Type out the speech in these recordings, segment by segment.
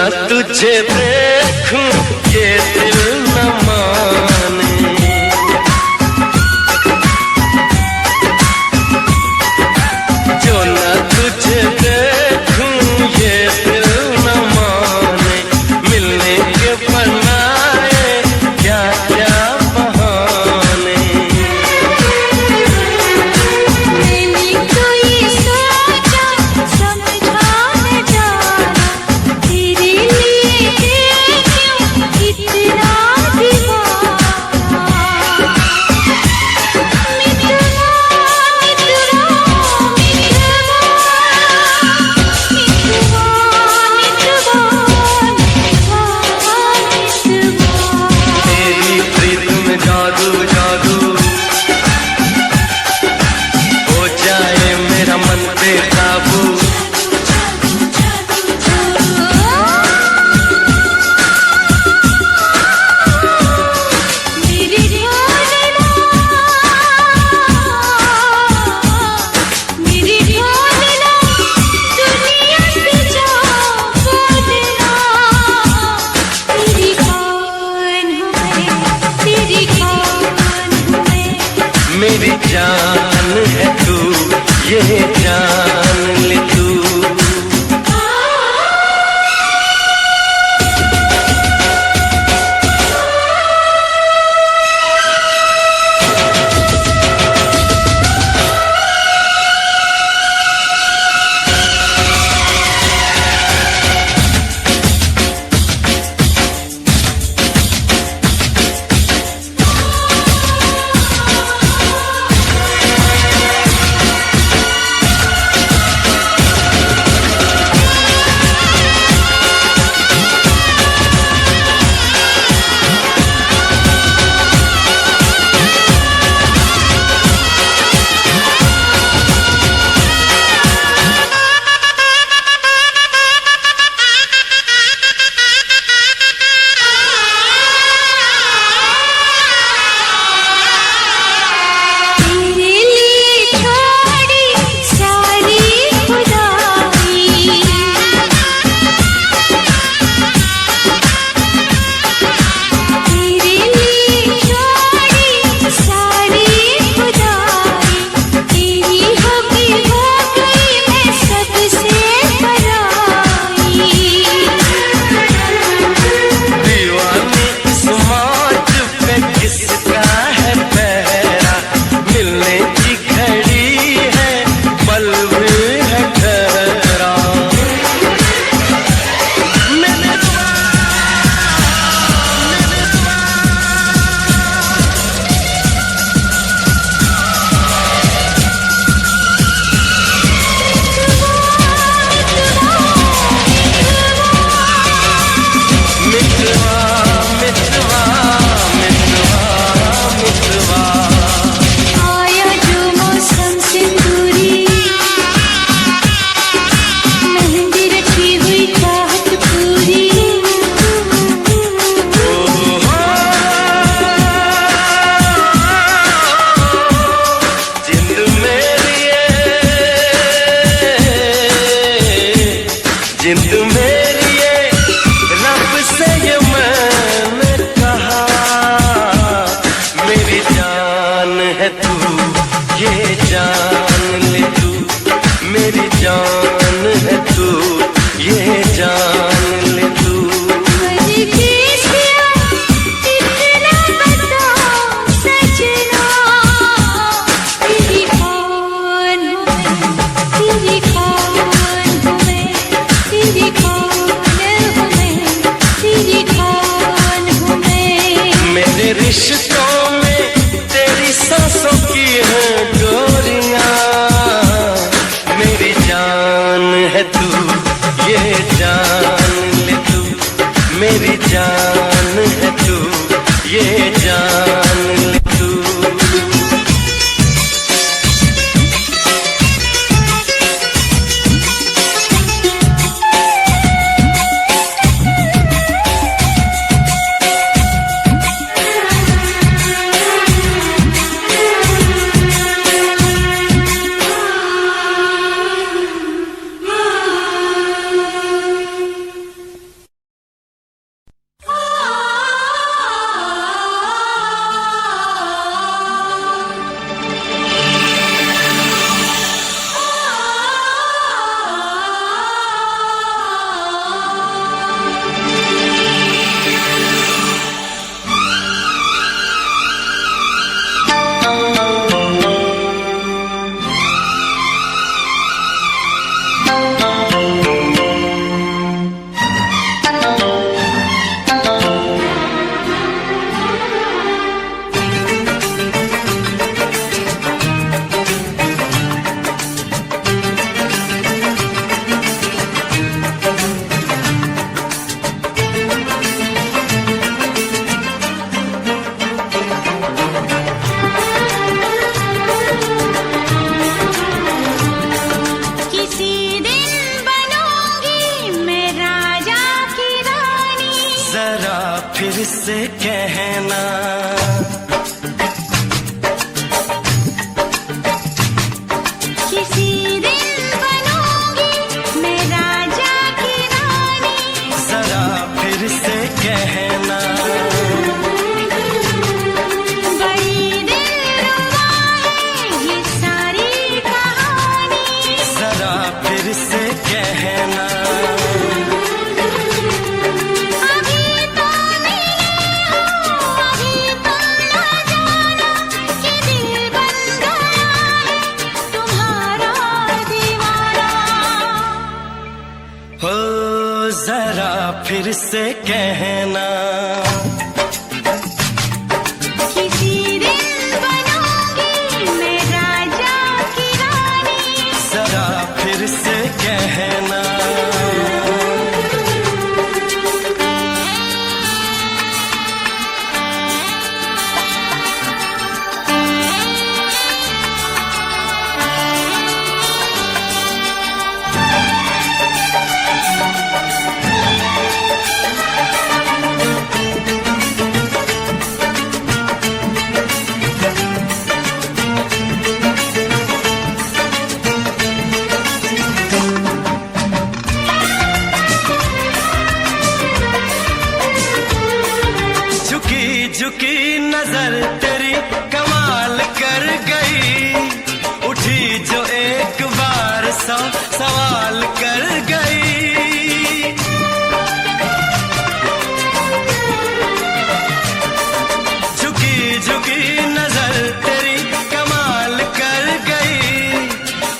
तुझे देखूं ये दिल न माने, जो न तुझे देखूं ये दिल न माने, मिलने के बनाए क्या क्या बहाने। मैंने तो ये सोचा समझा न जाना, तेरे लिए क्यों इतना दीवाना। मितवा मितवा मितवा मितवा मितवा, तेरी प्रीत में जादू जादू हो जाए मेरा मन बेकाबू। मेरी ढोलना मेरी ढोलना दुनिया से जाओ बोलना, तेरी कौन हूँ मैं, तेरी कौन हूँ मैं। मेरी जान है तू ये जान ले तू। तेरे लिए छोड़ी सारी खुदाई, तेरे लिए छोड़ी सारी खुदाई, तेरी हो गई मैं सबसे पराई। दीवानी इस मौज पे किसका है पहरा, मिलने की घड़ी है पल भी है ठहरा। मैंने मितवा मितवा मितवा मितवा। आया जो मौसम सिंदूरी, मेहंदी रची हुई चाहत पूरी। जिंद मेरी जिंद मेरी रब से ये मैंने कहा, मेरी जान है तू ये जान ले तू। मेरी जान है तू ये जान ले तू। परदेसिया इतना बताओ सजना, तेरी कौन हूँ मैं, तेरी कौन हूँ मैं, तेरी कौन हूँ मैं, तेरी कौन हूँ मैं। मेरे रिश्तों में तेरी सांसों की है डोरियां, मेरी जान है तू ये जान ले तू। मेरी जान है तू ये जान ले तू। से कहना। किसी दिन बनूंगी मैं राजा की रानी, जरा फिर से कहना। बड़ी दिलरुबा है ये सारी कहानी, जरा फिर से कहना। अभी तो मिले हो, अभी तो ना जाना कि दिल बन गया है तुम्हारा दीवाना। हो जरा फिर से कहना। किसी दिन बनूंगी मैं राजा की रानी, जरा फिर से कहना। झुकी झुकी नजर तेरी कमाल कर गई, उठी जो एक बार सौ सवाल कर गई। झुकी झुकी नजर तेरी कमाल कर गई,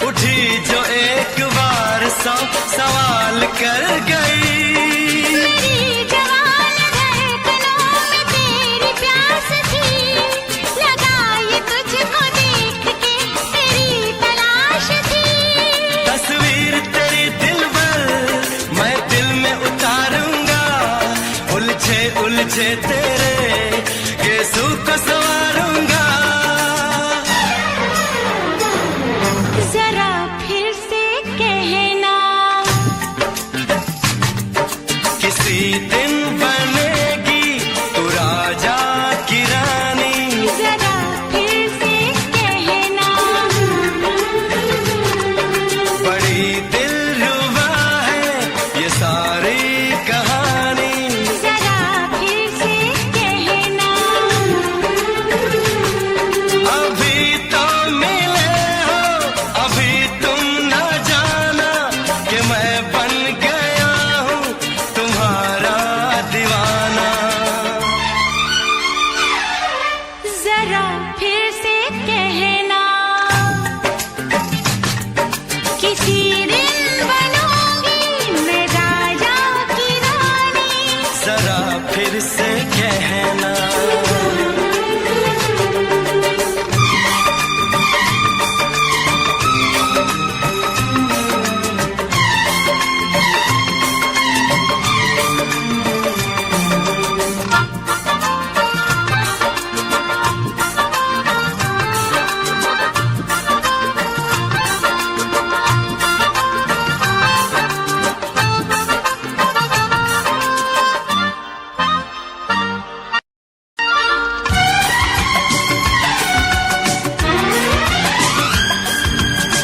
उठी जो एक बार सौ सवाल कर गई। मेरी जवान धड़कनों में तेरी प्यास थी, लगाई तुझको देख के तेरी तलाश थी। तस्वीर तेरी दिल भर मैं दिल में उतारूंगा, उलझे उलझे तेरे केसू को संवारूंगा। जरा फिर से कहना, किसी दिन बनेगी तू राजा की रानी, जरा फिर से कहना। बड़ी दिलरुबा है ये सारी कहानी। जरा फिर से कहना, अभी तो मिले हो, अभी तुम न जाना कि मैं बन गया हूँ तुम्हारा दीवाना। जरा फिर से कहना, किसी दिन बनूंगी मैं राजा की रानी, जरा फिर से कहना।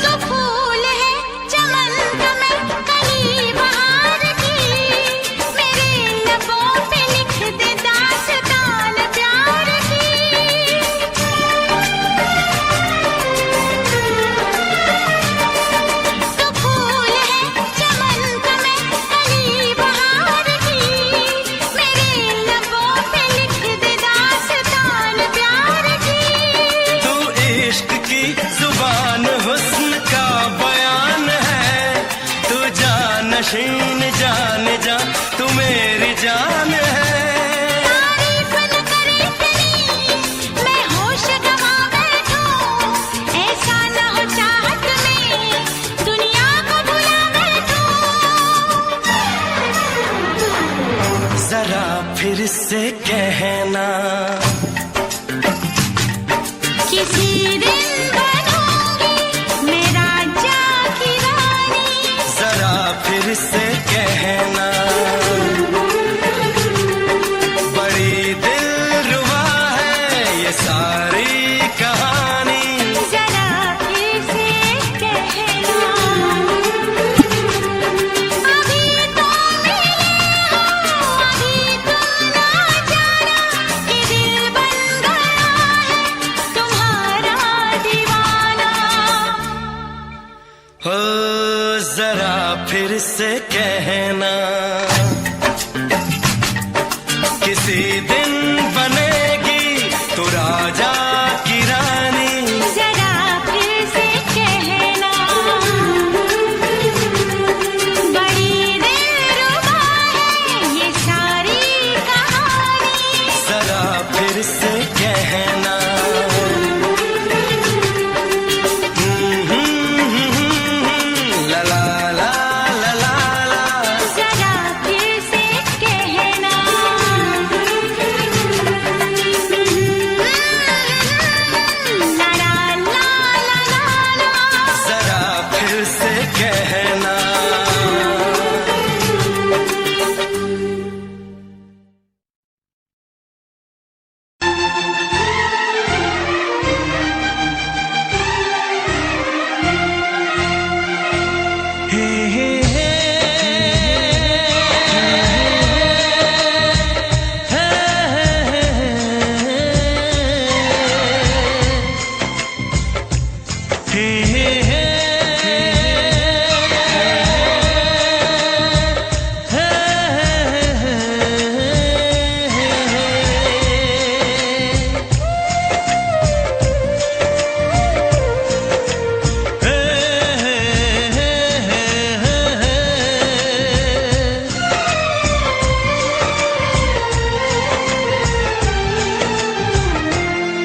तो फूल है चमन का मैं कली बहार की, मेरे लबों पे लिख दे दास्तान प्यार की। तो फूल है चमन का मैं कली बहार की, मेरे लबों पे लिख दे दास्तान प्यार की। तू इश्क की जुबान हुस्न का बयान है, तू जानशीन जान जा तू मेरी जान है। तारीफ न करे इतनी मैं होश गवा बैठूं, ऐसा न हो चाहत में दुनिया को भुला बैठूं। जरा फिर से कहना, किसी दिन बनूंगी मैं राजा की रानी, जरा फिर से कहना। बड़ी जरा फिर से कहना, किसी दिन बनेगी तू राजा की रानी। जरा फिर से कहना, बड़ी दिलरुबा है ये सारी कहानी। जरा फिर से कहना, ला ला ला ला ला ला। जरा फिर से कहना, ला ला ला ला ला। जरा फिर से कहना। हे हे हे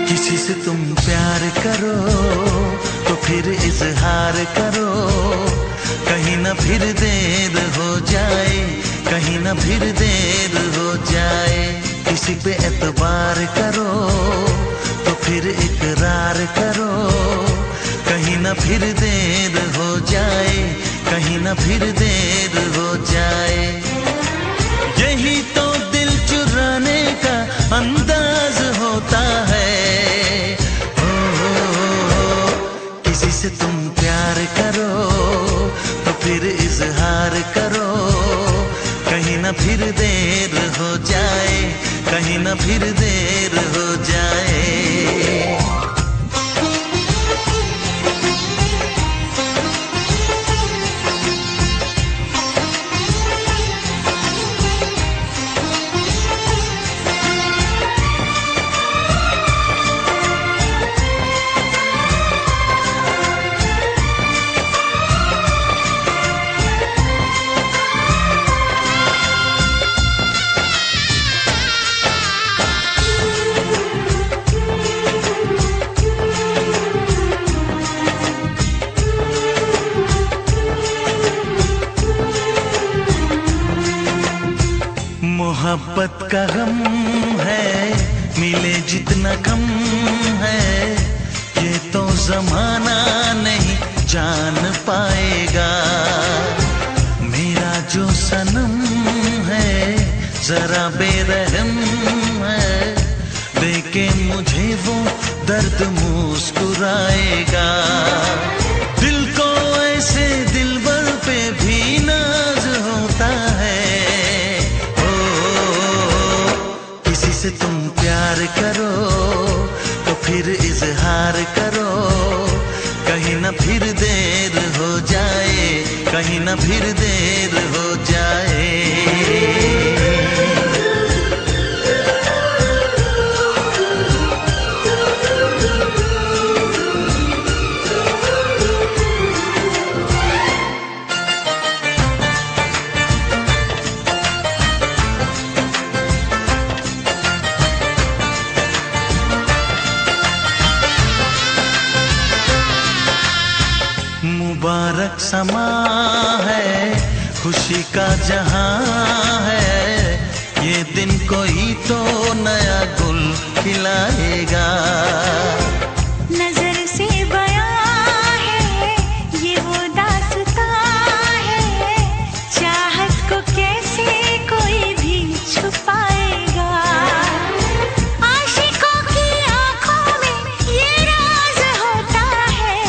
किसी से तुम प्यार करो तो फिर इजहार करो, कहीं ना फिर देर हो जाए, कहीं ना फिर देर हो जाए। किसी पे एतबार करो तो फिर इकरार करो, कहीं ना फिर देर हो जाए, कहीं ना फिर देर हो जाए। यही तो दिल चुराने का अंदाज होता है। किसी से तुम प्यार करो तो फिर इजहार करो, कहीं ना फिर देर हो जाए, कहीं ना फिर देर हो जाए। मोहब्बत का गम है, मिले जितना कम है, ये तो जमाना नहीं जान पाएगा। मेरा जो सनम है जरा बेरहम है, देके मुझे वो दर्द मुस्कुराएगा। दिल को ऐसे दिलबर पे भी नाज होता है। किसी से तुम प्यार करो तो फिर इजहार करो, कहीं ना फिर देर हो जाए, कहीं ना फिर देर हो जाए। मुबारक समा है, खुशी का जहां है, ये दिन कोई तो नया गुल खिलाएगा। नजर से बयां है ये वो दास्तां है, चाहत को कैसे कोई भी छुपाएगा। आशिकों की आंखों में ये राज होता है।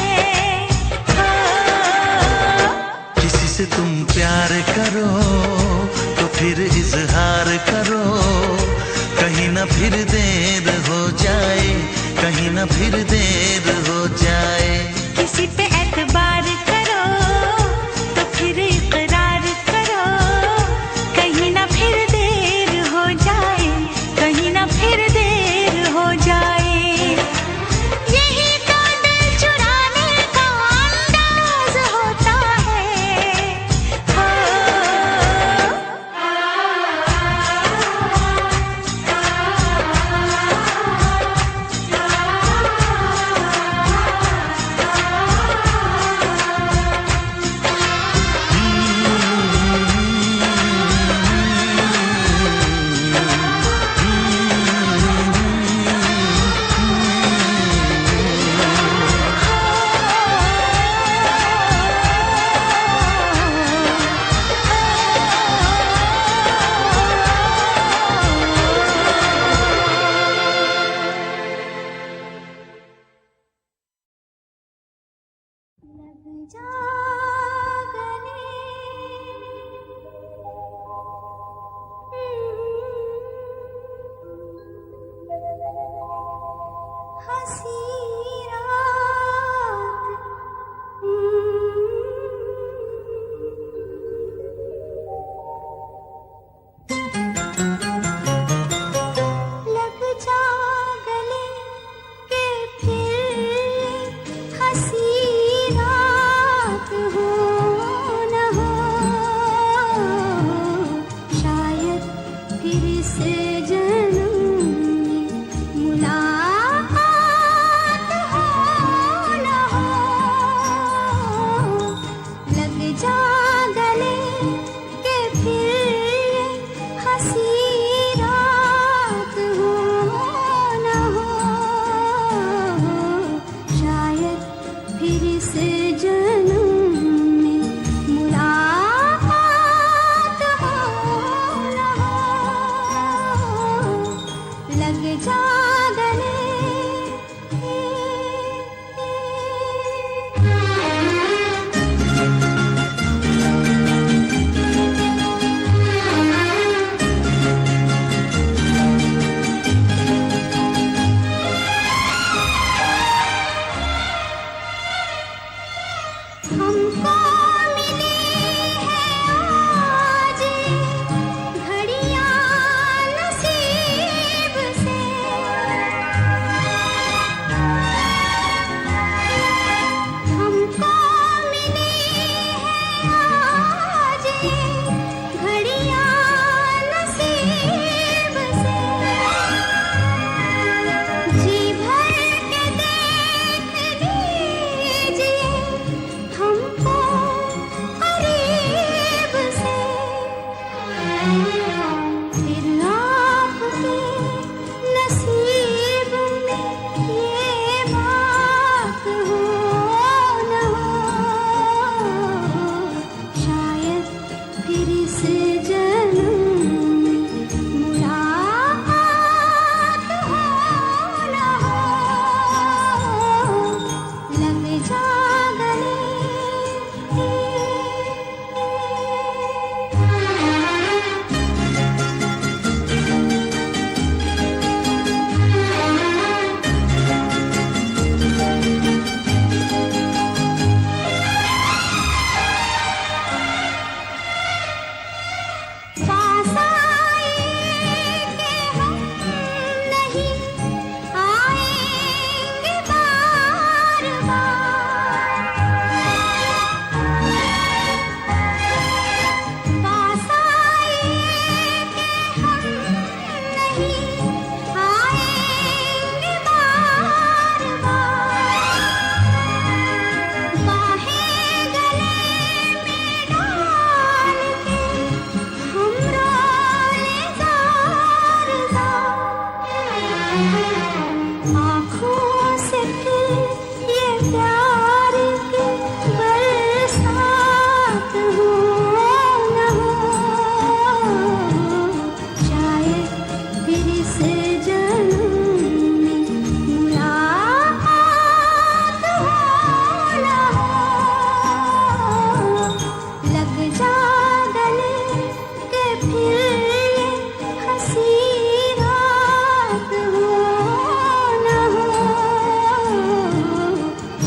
किसी से तुम प्यार करो तो फिर इजहार करो, कहीं ना फिर देर हो जाए, कहीं ना फिर देर हो जाए। किसी पे एतबार करो तो जा गले के फिर ये हंसी रात हो न हो, शायद फिर इस जन्म में मुलाकात हो न हो, लग जा गले। हमको मिली है आज घड़ियां नसीब से, हमको मिली है आज घड़ियां नसीब से, जी भर के देख लीजिए हमको करीब से, फिर आपके नसीब में ये बात हो न हो, शायद फिर इस जन्म में मुलाकात हो न हो, लग जा गले। पास आए कि हम नहीं आएंगे बार बार, पास आए कि हम नहीं आएंगे बार बार, बाहें गले में डाल के हम रोले जार जार, आँखों से फिर ये प्यार की बरसात हो न हो, शायद फिर इस जन्म में मुलाकात हो न हो, लग जा गले के फिर ये हंसी रात हो न हो,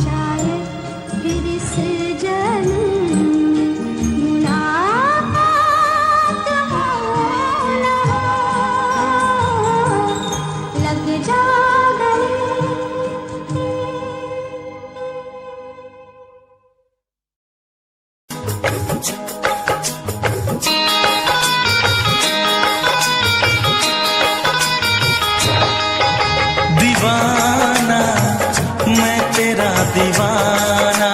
शायद फिर इस जन्म में मुलाकात हो न हो, लग जा गले। दीवाना मैं तेरा दीवाना,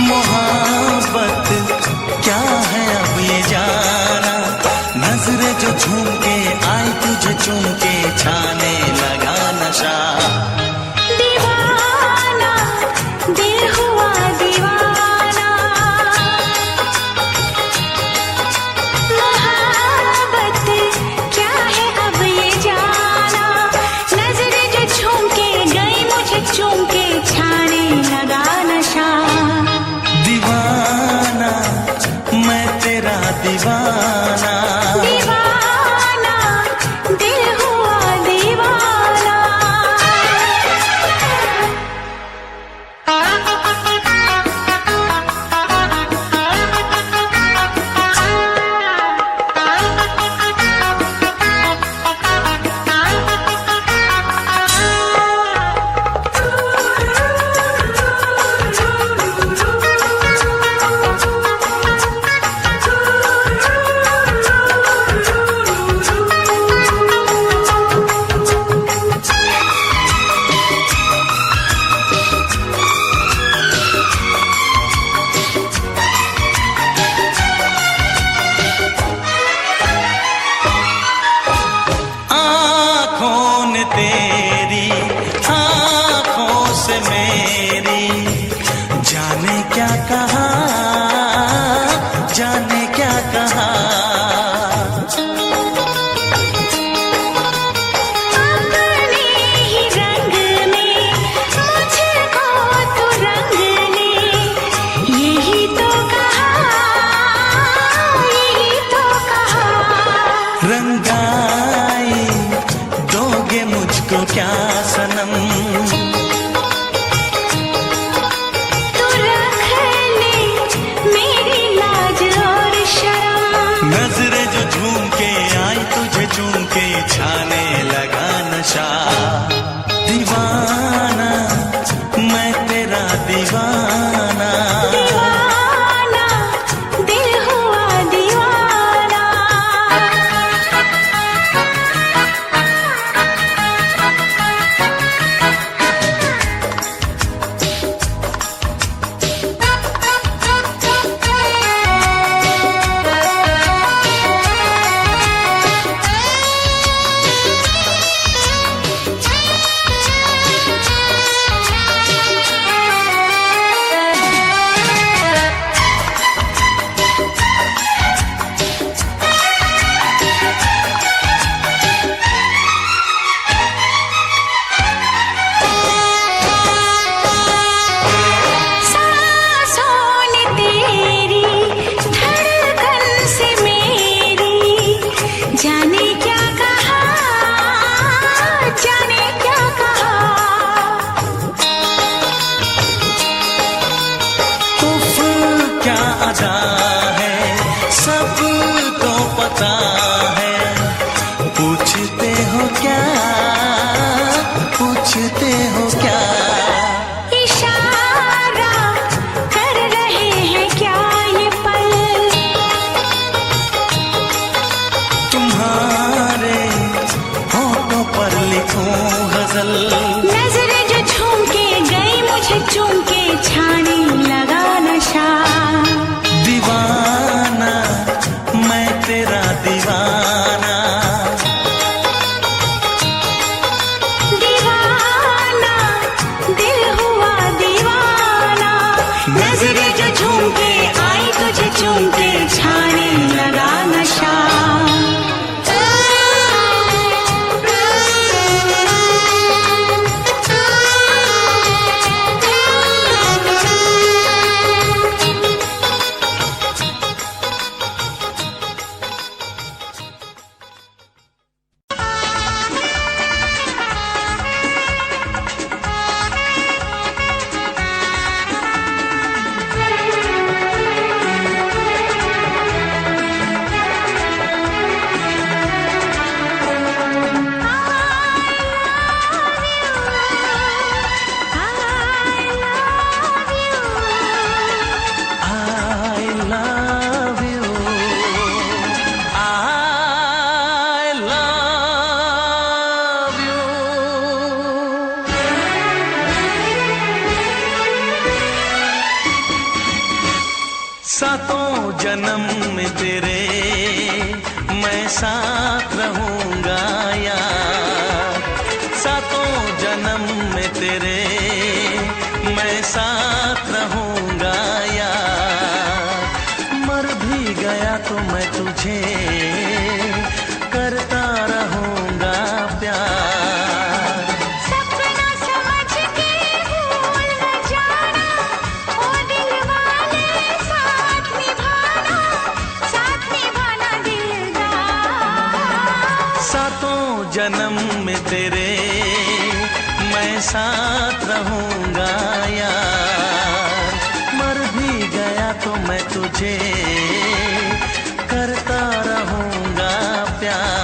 मोहब्बत क्या है अब ये जाना, नजरें जो झूम के आई तुझे चूम के छाने लगा नशा। दीवाना दिल हुआ दीवाना, मोहब्बत क्या है अब ये जाना, नजरें जो झूम के गई मुझे चूम के छाने लगा नशा। दीवाना मैं तेरा दीवाना, दीवाना दिल हुआ सातों जन्म में तेरे मैं साथ रहूंगा यार, सातों जन्म में तेरे मैं साथ रहूंगा यार। मर भी गया तो मैं तुझे करता रहूंगा प्यार। सपना समझ के भूल न जाना, ओ दिल वाले साथ निभाना दिलदार। सातों जन्म में तेरे मैं साथ रहूंगा यार, मर भी गया तो मैं तुझे करता रहूंगा प्यार।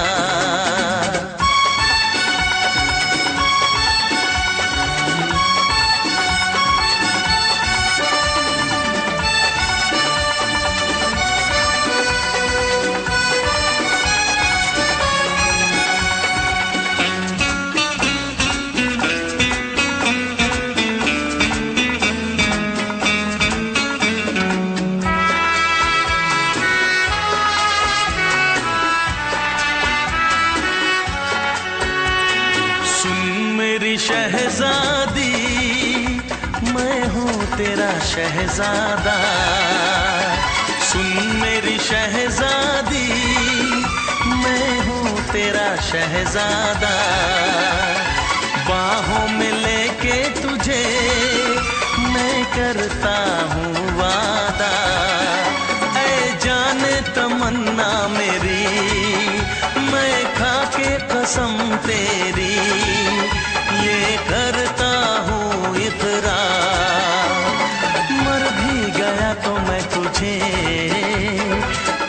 शहजादी मैं हूँ तेरा शहजादा, सुन मेरी शहजादी मैं हूँ तेरा शहजादा। बाहों में लेके तुझे मैं करता हूँ वादा, ऐ जाने तमन्ना मेरी मैं खा के कसम तेरी ये करता हूँ इकरार। मर भी गया तो मैं तुझे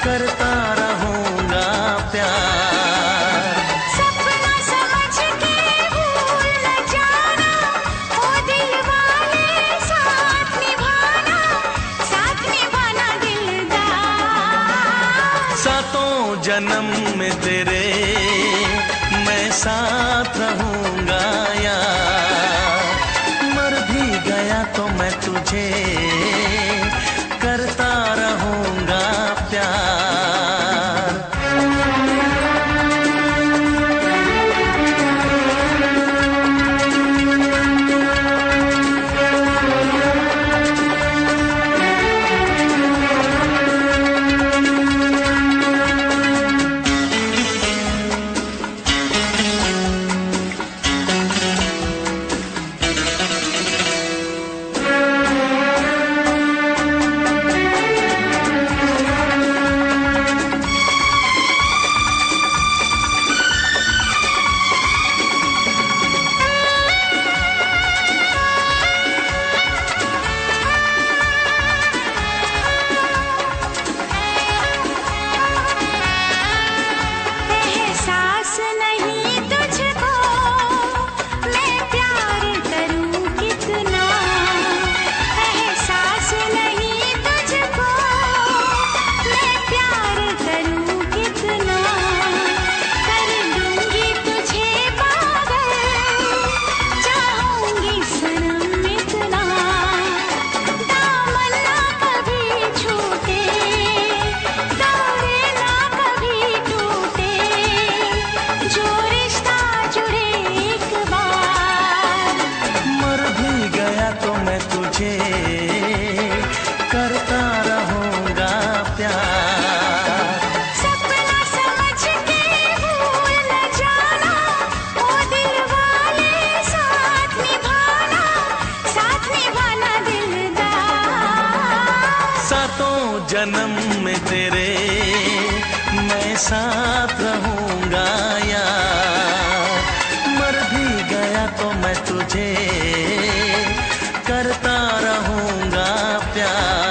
करता रहूंगा प्यार। सपना समझ के भूल न जाना, ओ दिल वाले साथ निभाना दिलदार। सातों जन्म में तेरे मैं साथ रहूंगा यार, मर भी गया तो मैं तुझे करता रहूंगा प्यार। करता रहूंगा प्यार। सपना समझ के भूल न जाना, ओ दिल वाले साथ निभाना दिलदार। सातों जन्म में तेरे मैं साथ रहूंगा यार, मर भी गया तो मैं तुझे करता रहूंगा प्यार।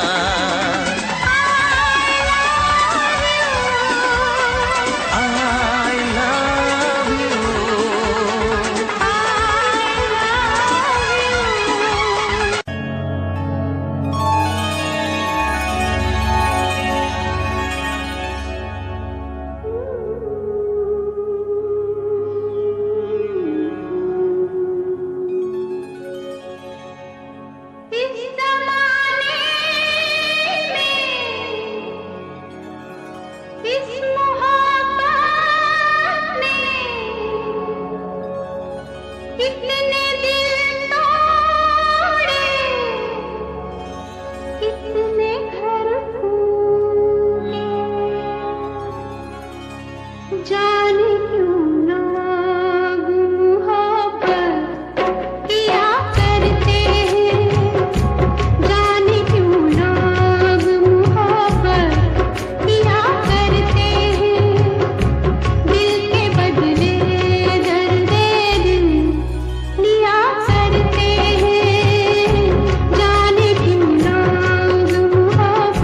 I love you। इतने घर फूटे, जाने क्यों लोग मोहब्बत किया करते हैं, जाने क्यों लोग मोहब्बत किया करते हैं, दिल के बदले दर्द दिल लिया करते हैं, जाने क्यों लोग मोहब्बत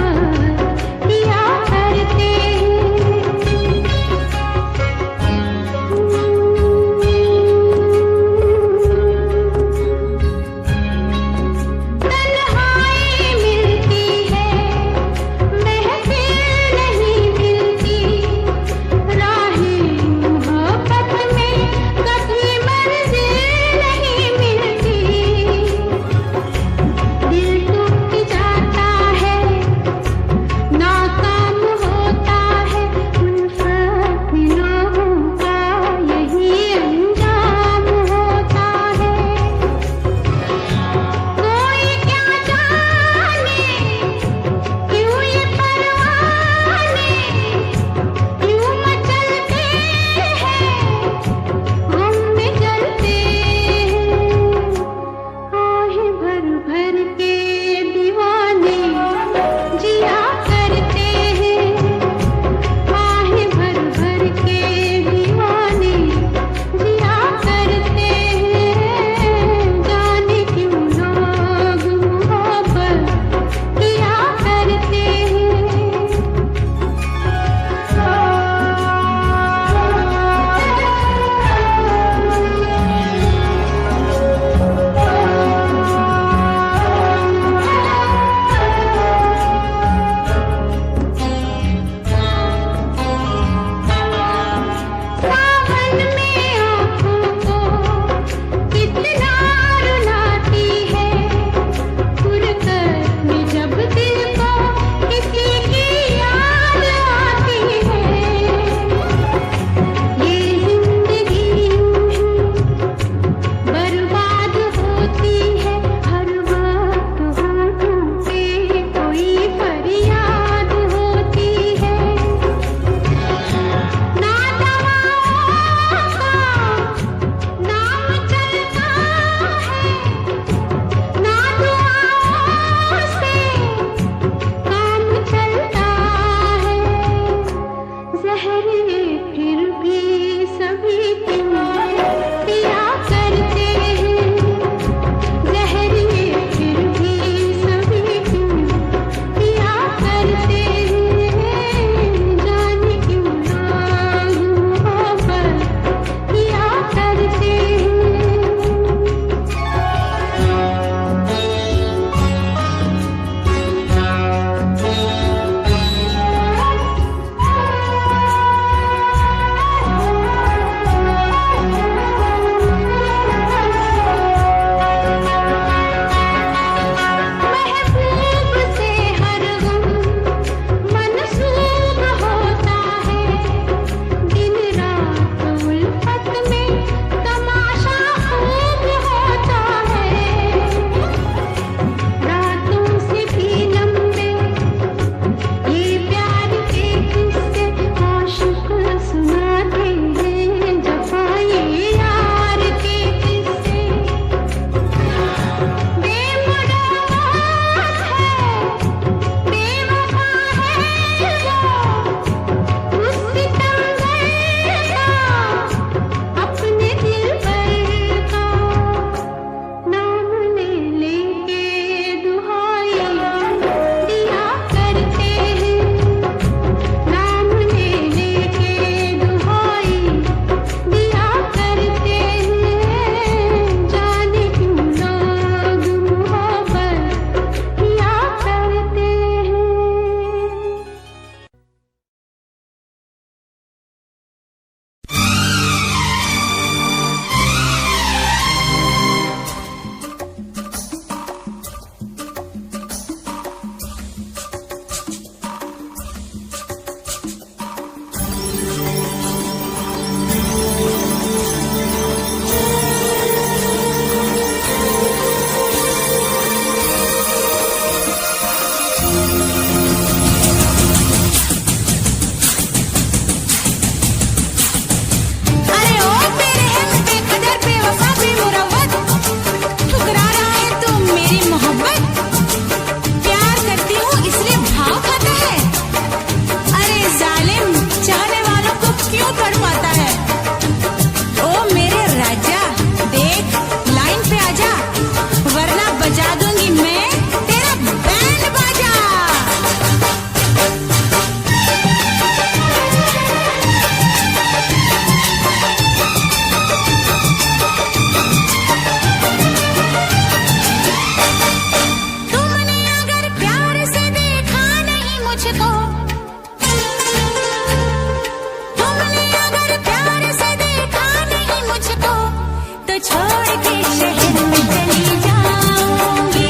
चली जाऊंगी,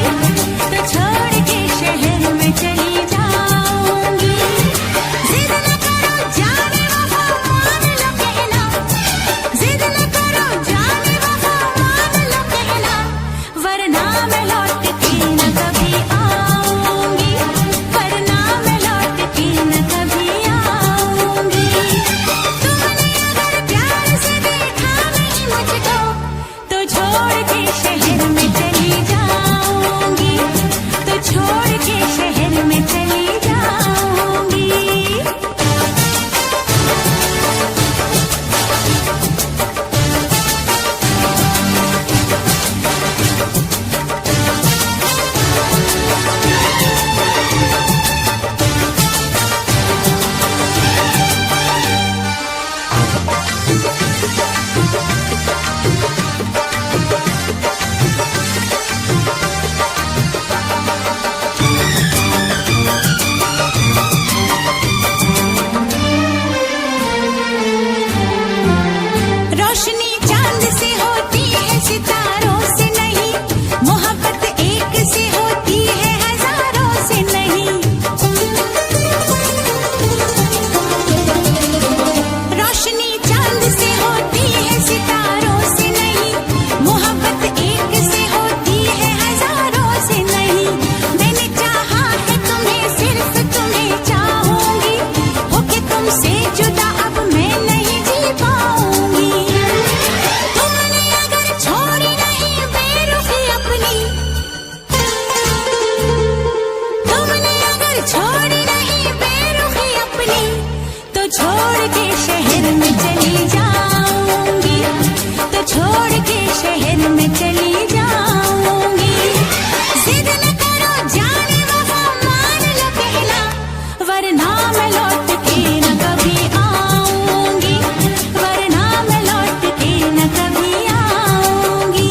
तो छोड़ के शहर में चली जाऊंगी। जिद न करो जाने वफा मान लो कहना, जिद न करो जाने वफा मान लो कहना, वरना मैं लौट के न कभी आऊंगी, वरना मैं लौट के न कभी आऊंगी। तुमने अगर प्यार से देखा नहीं मुझको, तो छोड़ के शहर में चली जाऊंगी, तो छोड़ के शहर में चली जाऊंगी। रोशनी चांद से होती है सितारों से नहीं, मोहब्बत एक से होती है हजारों से नहीं। रोशनी चांद से होती है सितारों से नहीं, मोहब्बत एक से होती है हजारों से नहीं। मैंने चाहा है तुम्हें, सिर्फ तुम्हें चाहूंगी, होके तुमसे जुदा अब मैं नहीं जी पाऊंगी। तुमने अगर छोड़ी नहीं बेरुखी अपनी, तुमने अगर छोड़ी नहीं बेरुखी अपनी, तो छोड़ के शहर में चली जाऊंगी, तो छोड़ के शहर में चली जाऊंगी। जिद न करो जाने वफा मान लो कहना, वरना मैं लौट के न कभी आऊंगी, वरना मैं लौट के न कभी आऊंगी।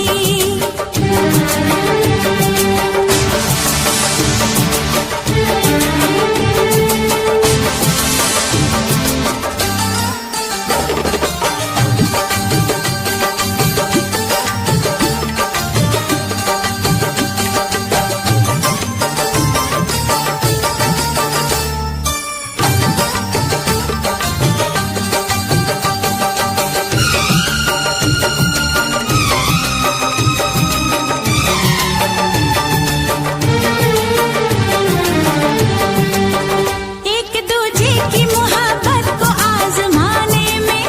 एक दूजे की मोहब्बत को आजमाने में,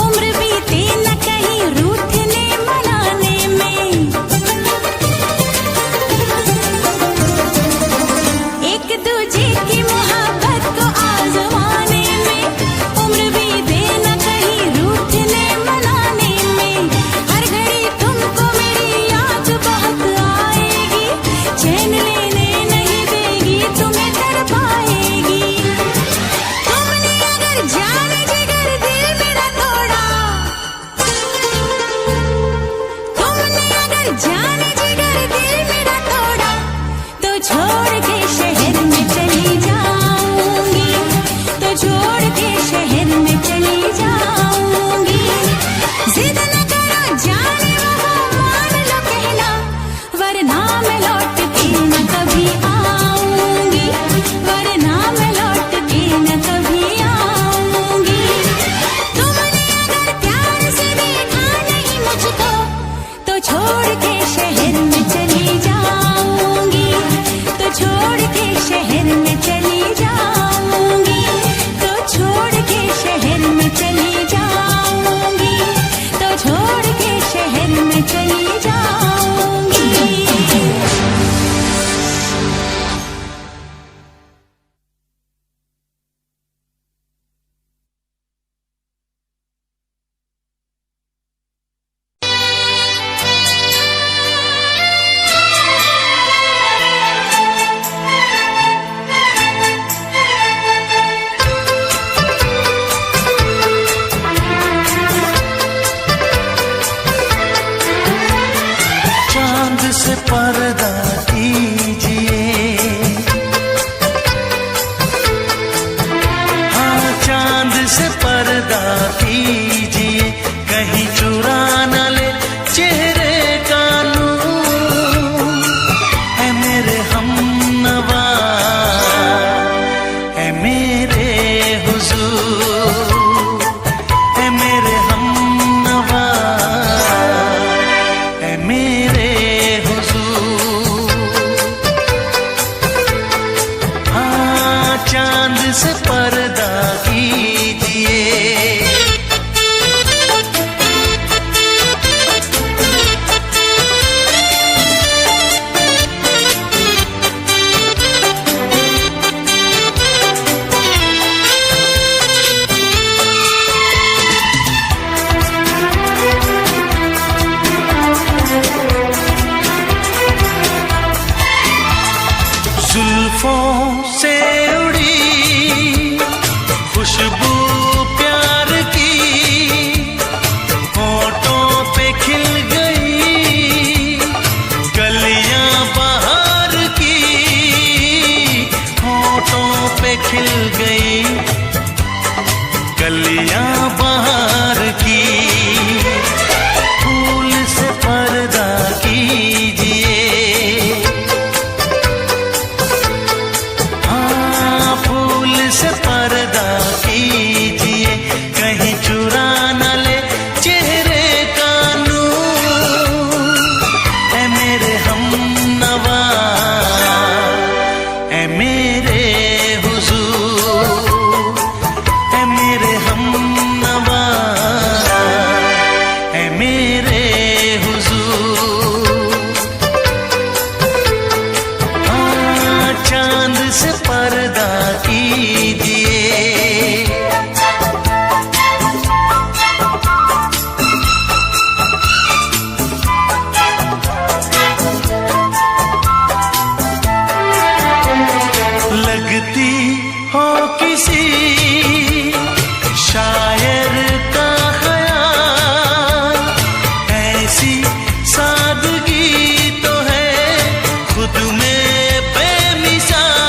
उम्र बीते न कहीं रूठने मनाने में। एक दूजे की मोहब्बत को आजमाने में, उम्र बीते न कहीं रूठने मनाने में। हर घड़ी तुमको मेरी याद बहुत आएगी, चैन लेने नहीं देगी, तुम्हें तड़पाएगी। तुमने अगर जान जिगर दिल मेरा तोड़ा, तुमने अगर जान जिगर दिल मेरा तोड़ा, तो छोड़ के शहर में चली जाऊंगी, तो छोड़ के शहर में चली जाऊंगी। जिद न करो जाने वफा मान लो कहना, वरना मैं लौट के न कभी आऊंगी, वरना मैं लौट के न कभी आऊंगी। तुमने अगर प्यार से देखा नहीं मुझको, तो छोड़ के शहर में चली जाऊंगी, तो छोड़ के से पर्दा कीजिए। जुल्फों से उड़ी खुशबू प्यार की, होठों पे खिल गई कलियां बहार की, होठों पे खिल गई कलियां बहार की। फूल से पर्दा कीजिए, से पर्दा कीजिए, कहीं चुरा न ले चेहरे का नूर। ऐ मेरे हमनवा, ऐ मेरे हुजूर, ऐ मेरे हमनवा, ऐ मेरे हुजूर। हाँ, चांद से पर्दा कीजिए। लगती हो किसी शायर का ख्याल, ऐसी सादगी तो है खुद में बेमिसाल,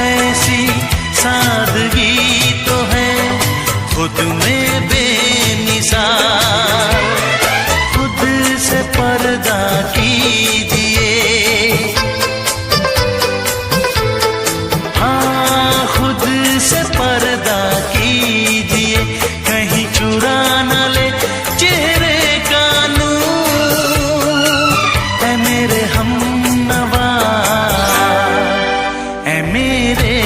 ऐसी सादगी तो है खुद में बेमिसाल। खुद से पर्दा कीजिए, हाँ खुद से पर्दा कीजिए, कहीं चुरा न ले चेहरे का नूर। ऐ मेरे हमनवा, ऐ मेरे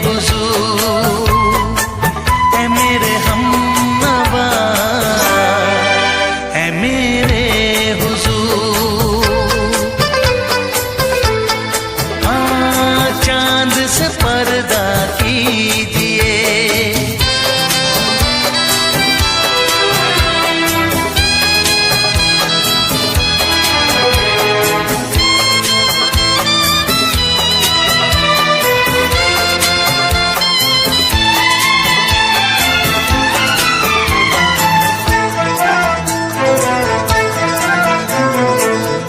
हुजूर, ऐ मेरे हमनवा, ऐ मेरे हुजूर। हाँ, चांद से पर्दा कीजिए।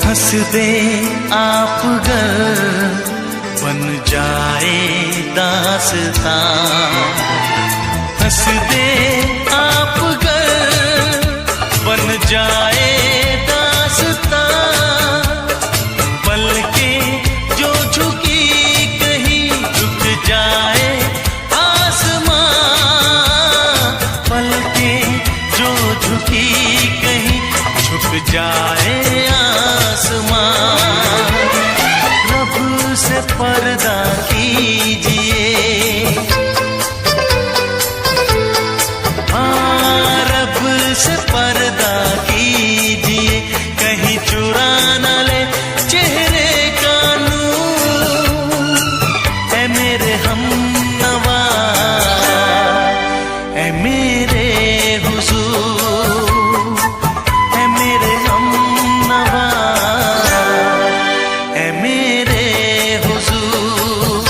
हंस दे आप गर बन जाए दास्तां, हंस दे आप गर बन जाए दास्तां। पलके जो झुकी कहीं झुक जाए आसमां, पलके जो झुकी कहीं झुक जाए आसमां। रब से पर्दा कीजिए, हाँ रब से पर्दा कीजिए, कहीं चुरा न ले चेहरे का नूर। ऐ मेरे हमनवा, ऐ मेरे हुजूर, ऐ मेरे हमनवा, ऐ मेरे हुजूर।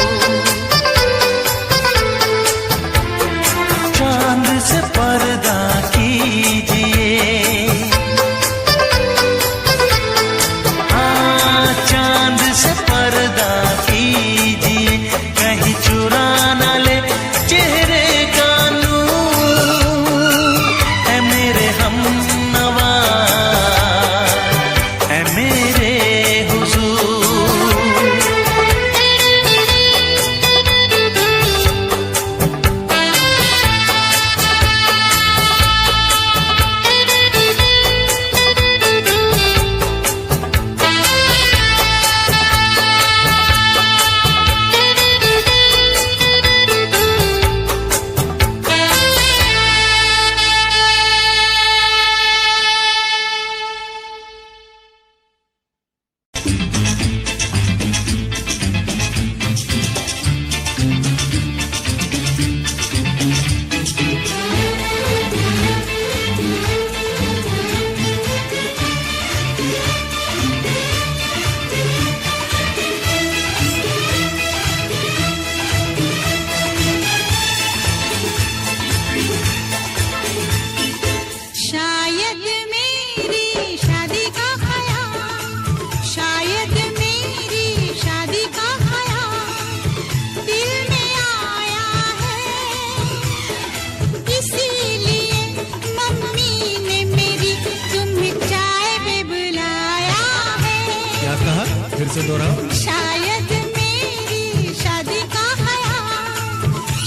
से दोहराओ। शायद मेरी शादी का ख्याल,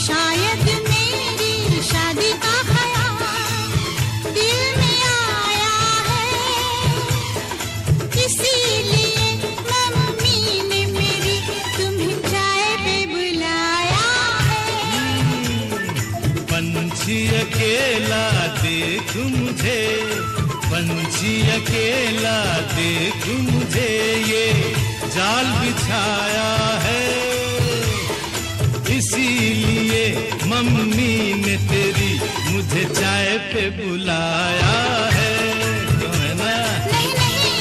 शायद मेरी शादी का ख्याल दिल में आया है, इसीलिए मम्मी ने मेरी तुम्हें चाय पे बुलाया है। पंछी अकेला देख मुझे, पंछी अकेला देख मुझे, ये जाल बिछाया है, इसीलिए मम्मी ने तेरी मुझे चाय पे बुलाया है। क्यों है ना? नहीं नहीं,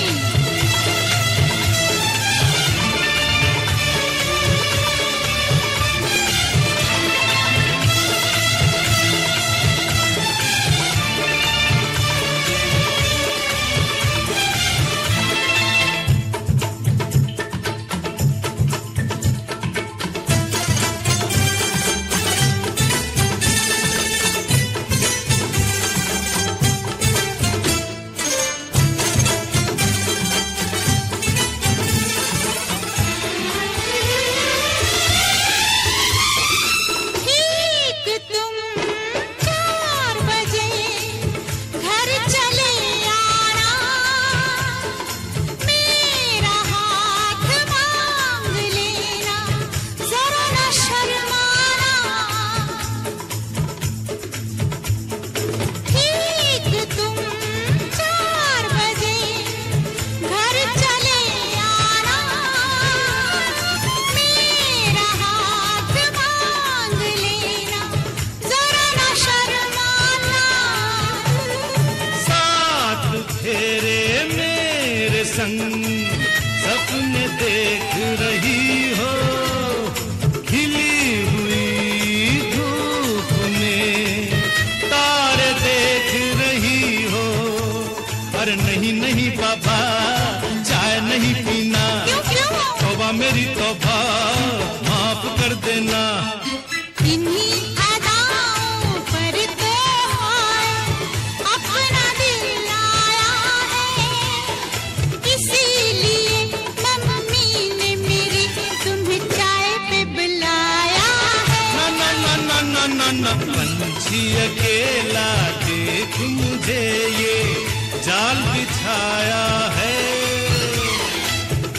ठीक तुम 4 बजे घर चले आना, मेरा हाथ मांग लेना, जरा न शर्माना। ठीक तुम 4 बजे घर चले आना, मेरा हाथ मांग लेना, जरा न शर्माना। साथ फेरे मेरे संग सपने देख रही हो, खिली हुई धूप में तारे देख रही हो। अरे नहीं नहीं बाबा, चाय नहीं पीना, क्यों क्यों? तौबा मेरी तौबा, माफ कर देना। इन्हीं अदाओं पर तो अपना दिल लाया है, इसीलिए मम्मी ने मेरी तुम्हें चाय पे बुलाया है। ना ना ना ना ना ना, पंछी अकेला देख मुझे, ये जाल बिछाया है,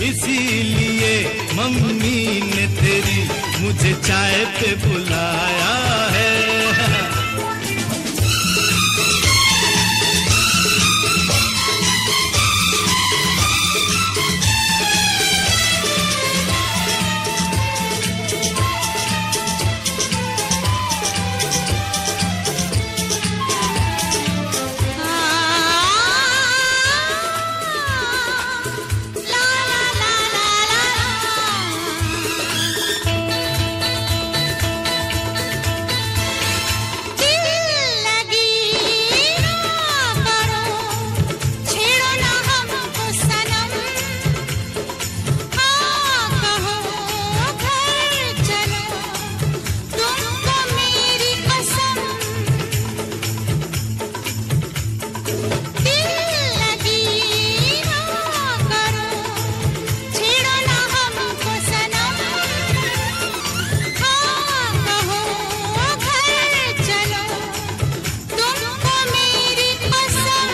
इसीलिए मम्मी ने तेरी मुझे चाय पे बुलाया है। ला ला ला ला ला, दिल लगी ना करो, छेड़ो ना हमको सनम, हाँ कहो घर चलो, तुमको मेरी कसम। दिल लगी ना करो, छेड़ो ना हमको सनम, हाँ कहो घर चलो, तुमको मेरी कसम।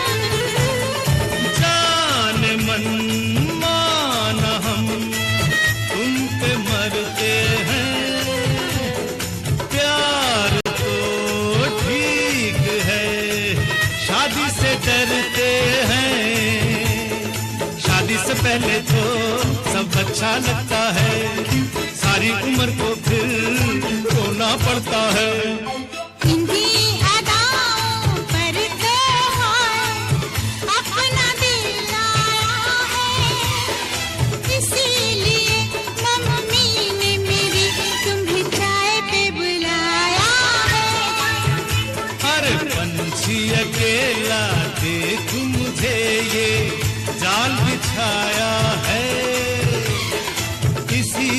जान मन मान हम तुम पे मरते हैं, प्यार तो ठीक है, शादी से डरते हैं। शादी से पहले तो सब अच्छा लगता है, सारी उम्र को फिर रोना पड़ता है। इन्हीं अदाओं पर तो अपना दिल लाया है, इसीलिए मम्मी ने मेरी तुम्हें चाय पे बुलाया है। अरे पंछी अकेला देख मुझे, ये जाल बिछाया है, इसी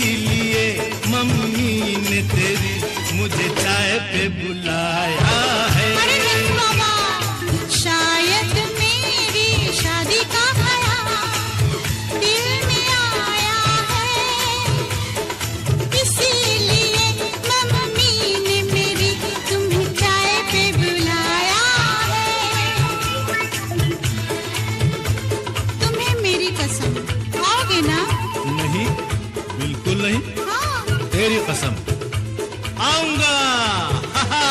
रही? हाँ। तेरी कसम आऊंगा। हा हा।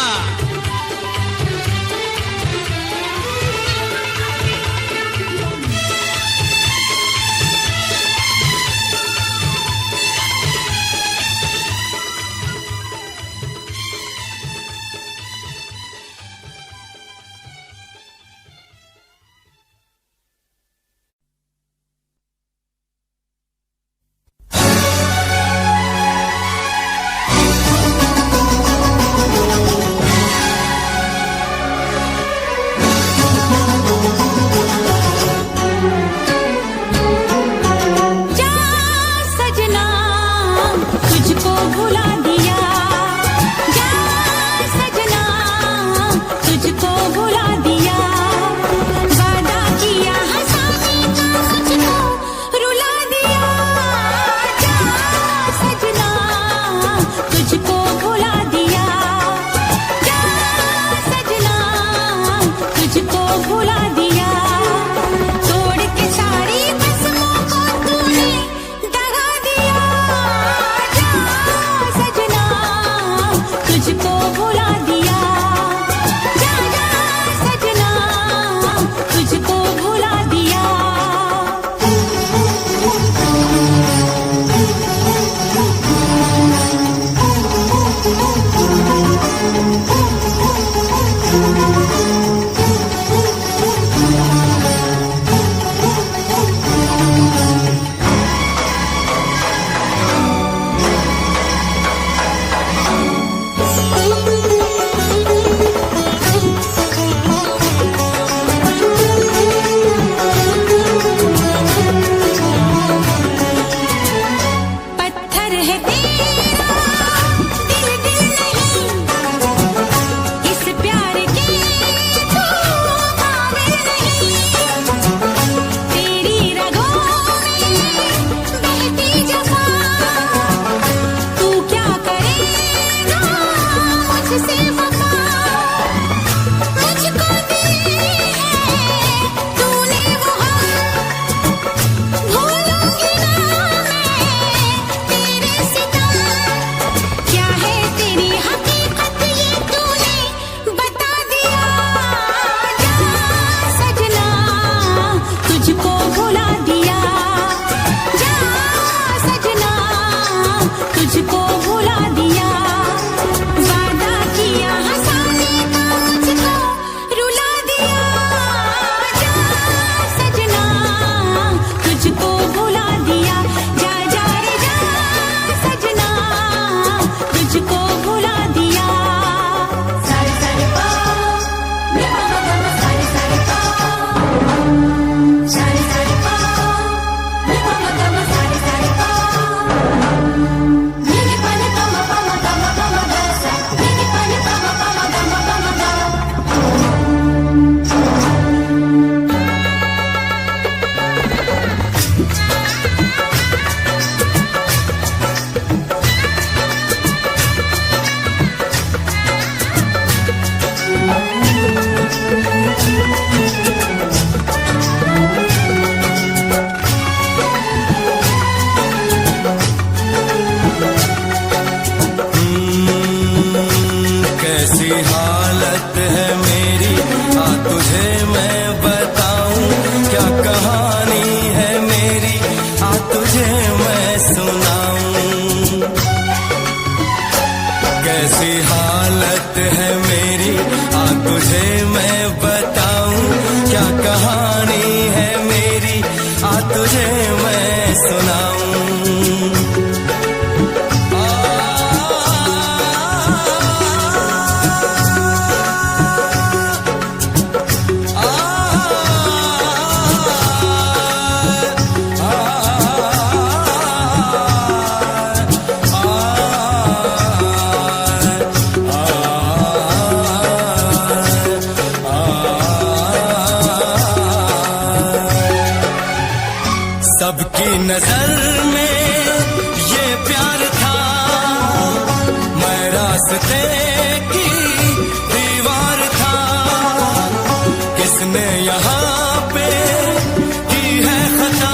की है खता,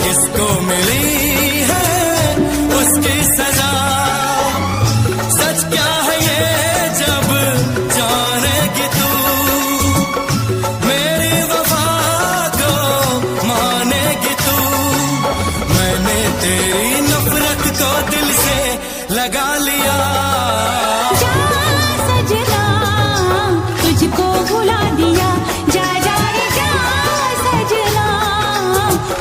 किसको मिली है लगा लिया। जा सजना तुझको भुला दिया, जा जा रे जा सजना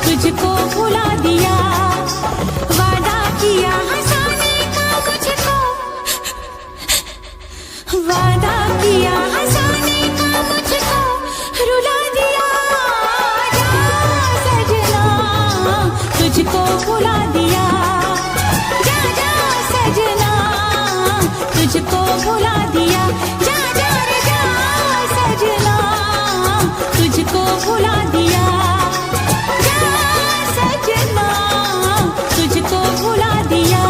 तुझको भुला दिया। वादा किया हंसाने का मुझको, वादा किया हंसाने का मुझको रुला दिया। जा सजना तुझको भुला दिया, जा जा सजना तुझको भुला दिया। जा जा रे जा सजना तुझको भुला दिया, जा सजना तुझको भुला दिया।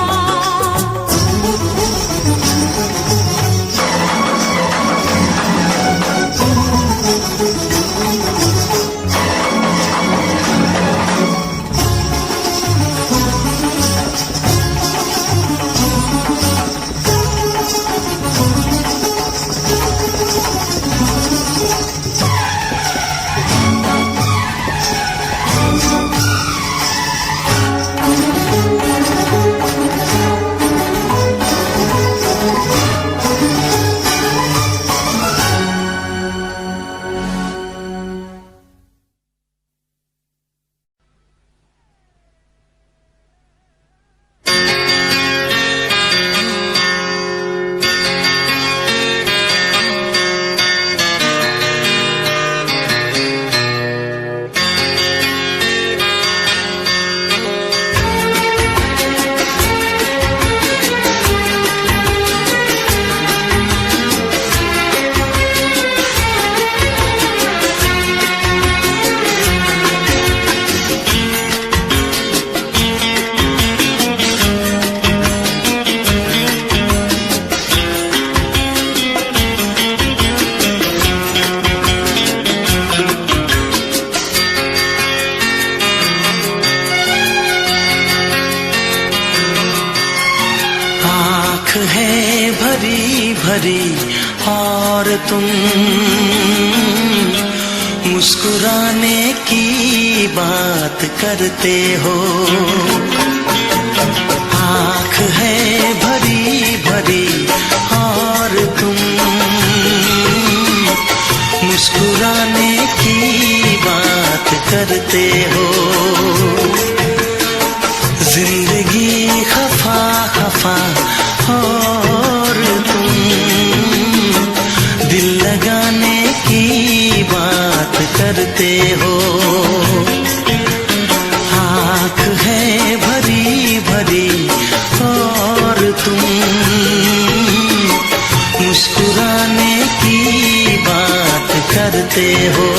है भरी भरी और तुम मुस्कुराने की बात करते हो। आँख है भरी भरी और तुम मुस्कुराने की बात करते हो। जिंदगी खफा खफा और तुम दिल लगाने की बात करते हो। आँख है भरी भरी और तुम मुस्कुराने की बात करते हो।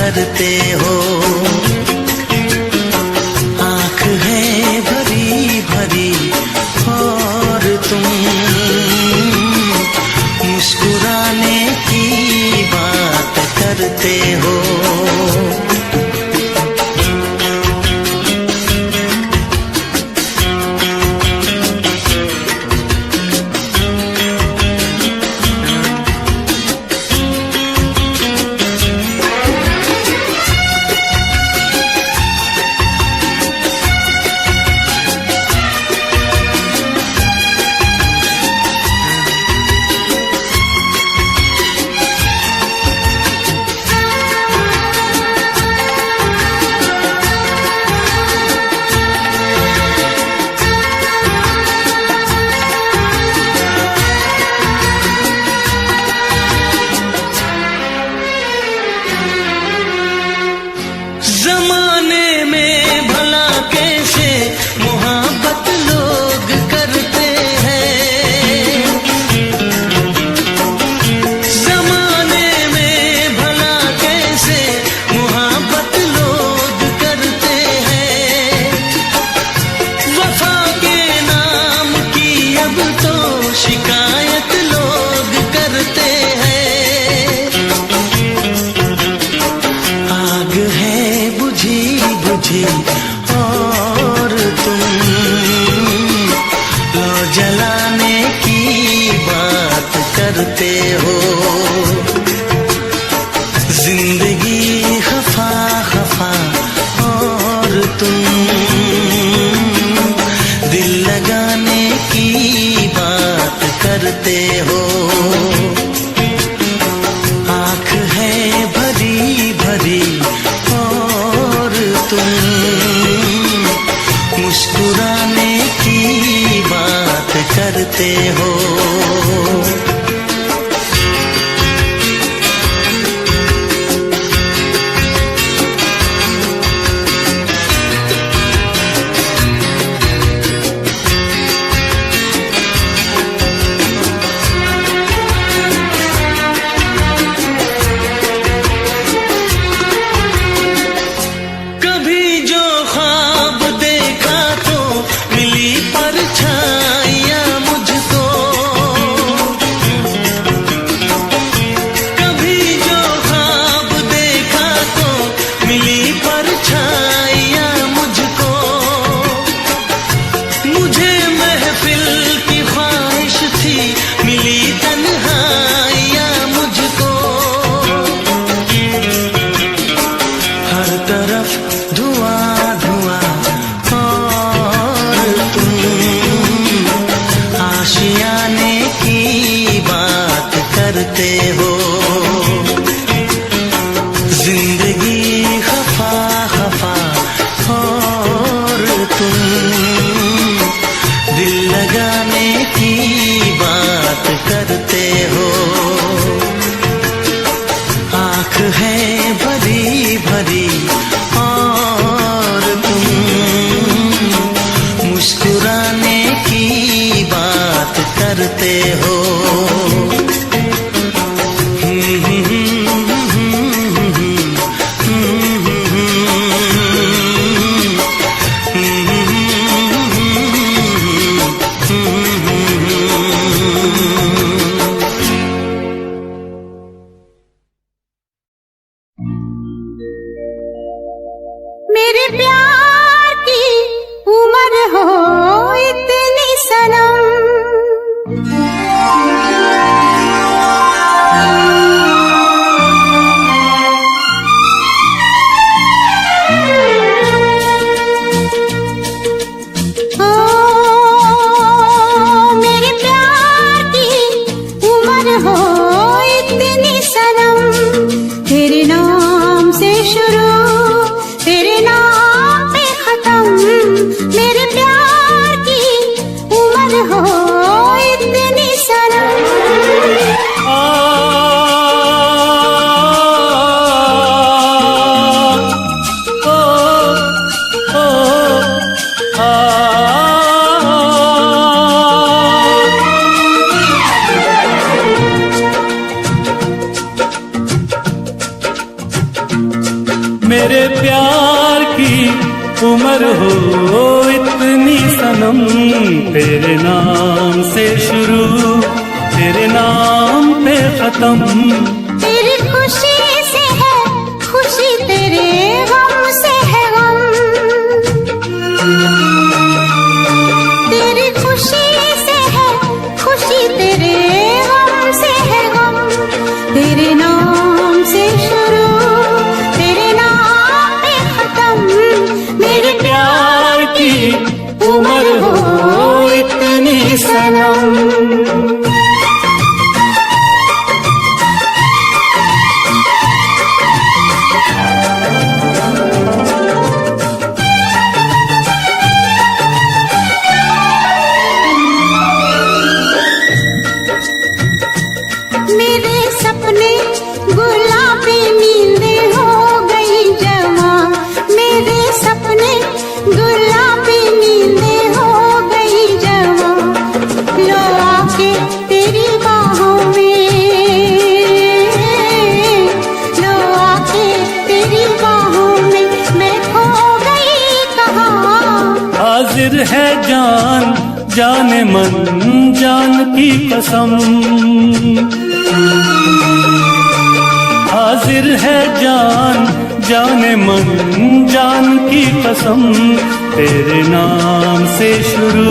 करते हो। आँख है भरी भरी और तुम करते हो। आँख है भरी भरी और तुम मुस्कुराने की बात करते हो। मेरे प्यार की उम्र हो इतनी सनम, तेरे नाम से शुरू तेरे नाम पे खत्म। तेरी खुशी से है खुशी, तेरे गम से है गम। तेरी खुशी से है खुशी, तेरे गम से है गम। तेरे नाम से शुरू तेरे नाम पे खत्म। मेरे प्यार की उम्र हो इतनी सनम। हाजिर है जान जाने मन जान की कसम। हाजिर है जान जाने मन जान की कसम। तेरे नाम से शुरू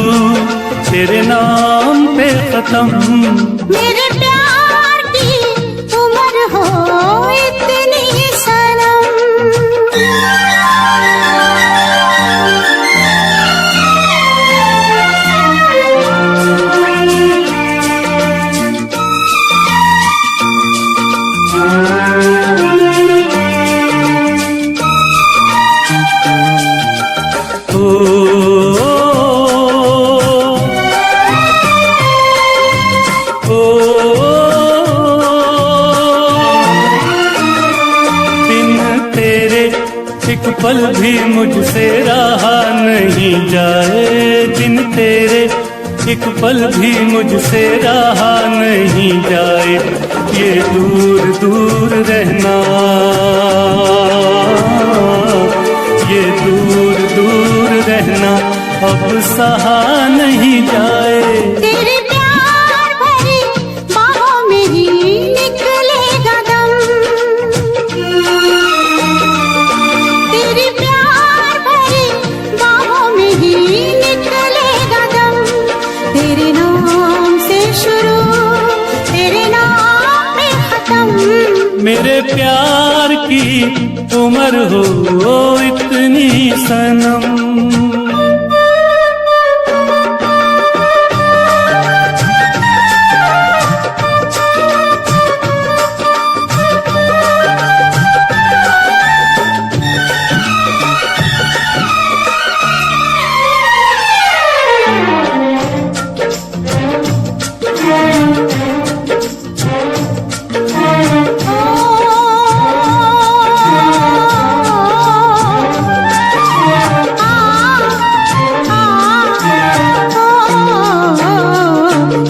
तेरे नाम पे खत्म। मेरे प्यार की उम्र हो इतनी सनम। बिन तेरे एक पल भी मुझसे रहा नहीं जाए, बिन तेरे एक पल भी मुझसे रहा नहीं जाए। ये दूर दूर रहना, ये दूर दूर रहना अब सहा नहीं जाए। तेरे प्यार भरी बाहों में ही निकलेगा दम, तेरे प्यार भरी बाहों में ही निकलेगा दम। तेरे नाम से शुरू, तेरे नाम पे खत्म। मेरे प्यार की उम्र हो इतनी सनम।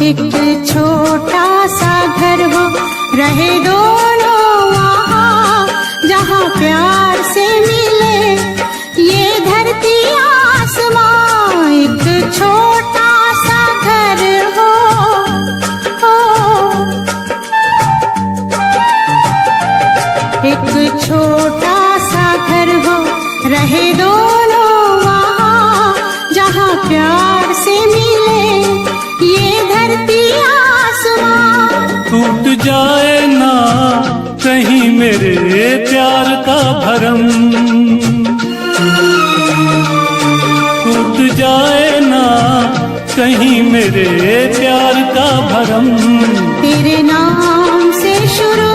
एक छोटा सा घर हो, रहे दोनों वहाँ जहाँ प्यार से मिले ये धरती आसमां। एक छोटा सा घर हो, एक छोटा सा घर हो, रहे दोनों वहाँ जहाँ प्यार से मिले ये धरती आसमां। टूट जाए ना कहीं मेरे प्यार का भरम, टूट जाए ना कहीं मेरे प्यार का भरम। तेरे नाम से शुरू,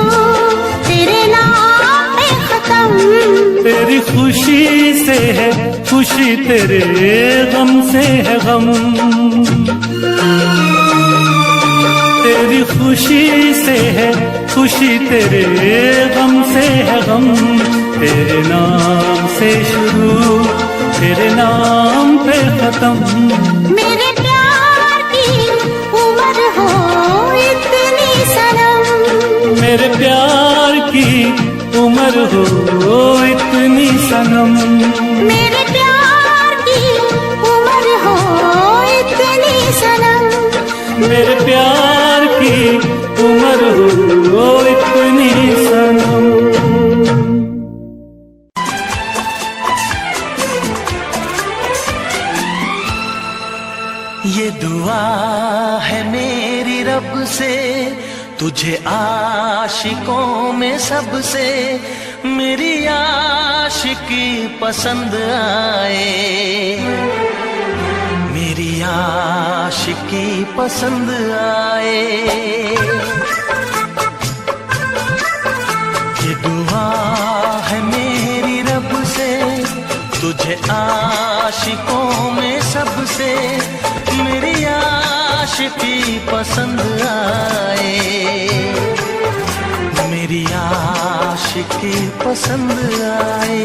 तेरे नाम पे खत्म। तेरी खुशी से है खुशी, तेरे गम से है गम। तेरी खुशी से है खुशी, तेरे गम से है गम। तेरे नाम से शुरू, तेरे नाम पे खत्म। मेरे प्यार की उम्र हो इतनी सनम, मेरे प्यार की उम्र हो इतनी सनम। मेरे प्यार की उम्र हो इतनी सनम। मेरे प्यार की उम्र हो इतनी सनम। ये दुआ है मेरी रब से, तुझे आशिकों में सबसे मेरी आशिकी पसंद आए, मेरी आशिकी पसंद आए। ये दुआ है मेरी रब से, तुझे आशिकों में सबसे मेरी आशिकी पसंद आए, मेरी आशिकी पसंद आए।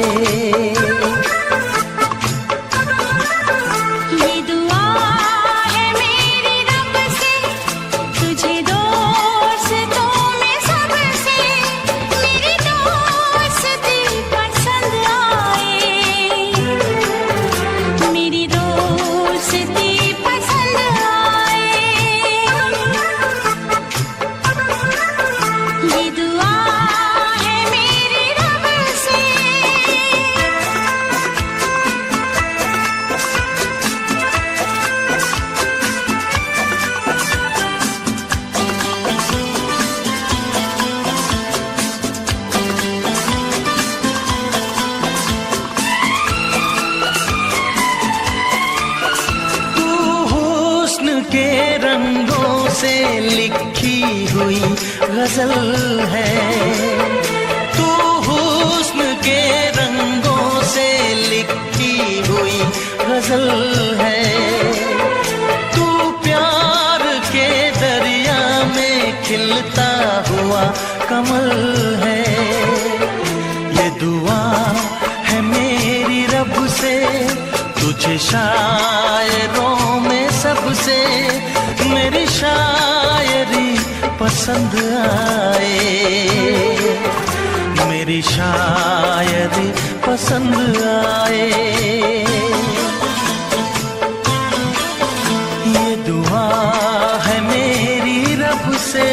ये दुआ है मेरी रब से, तुझे दोस्तों में सबसे मेरी दोस्ती पसंद आए, मेरी दोस्ती पसंद आए। ये दुआ है मेरी रब से। तू हुस्न के रंगों से लिखी हुई गजल है, तू हुस्न के रंगों से लिखी हुई गजल है। तू प्यार के दरिया में खिलता हुआ कमल है। ये दुआ है मेरी रब से, तुझे शायरों में सबसे मेरी शायरी पसंद आए, मेरी शायरी पसंद आए। ये दुआ है मेरी रब से।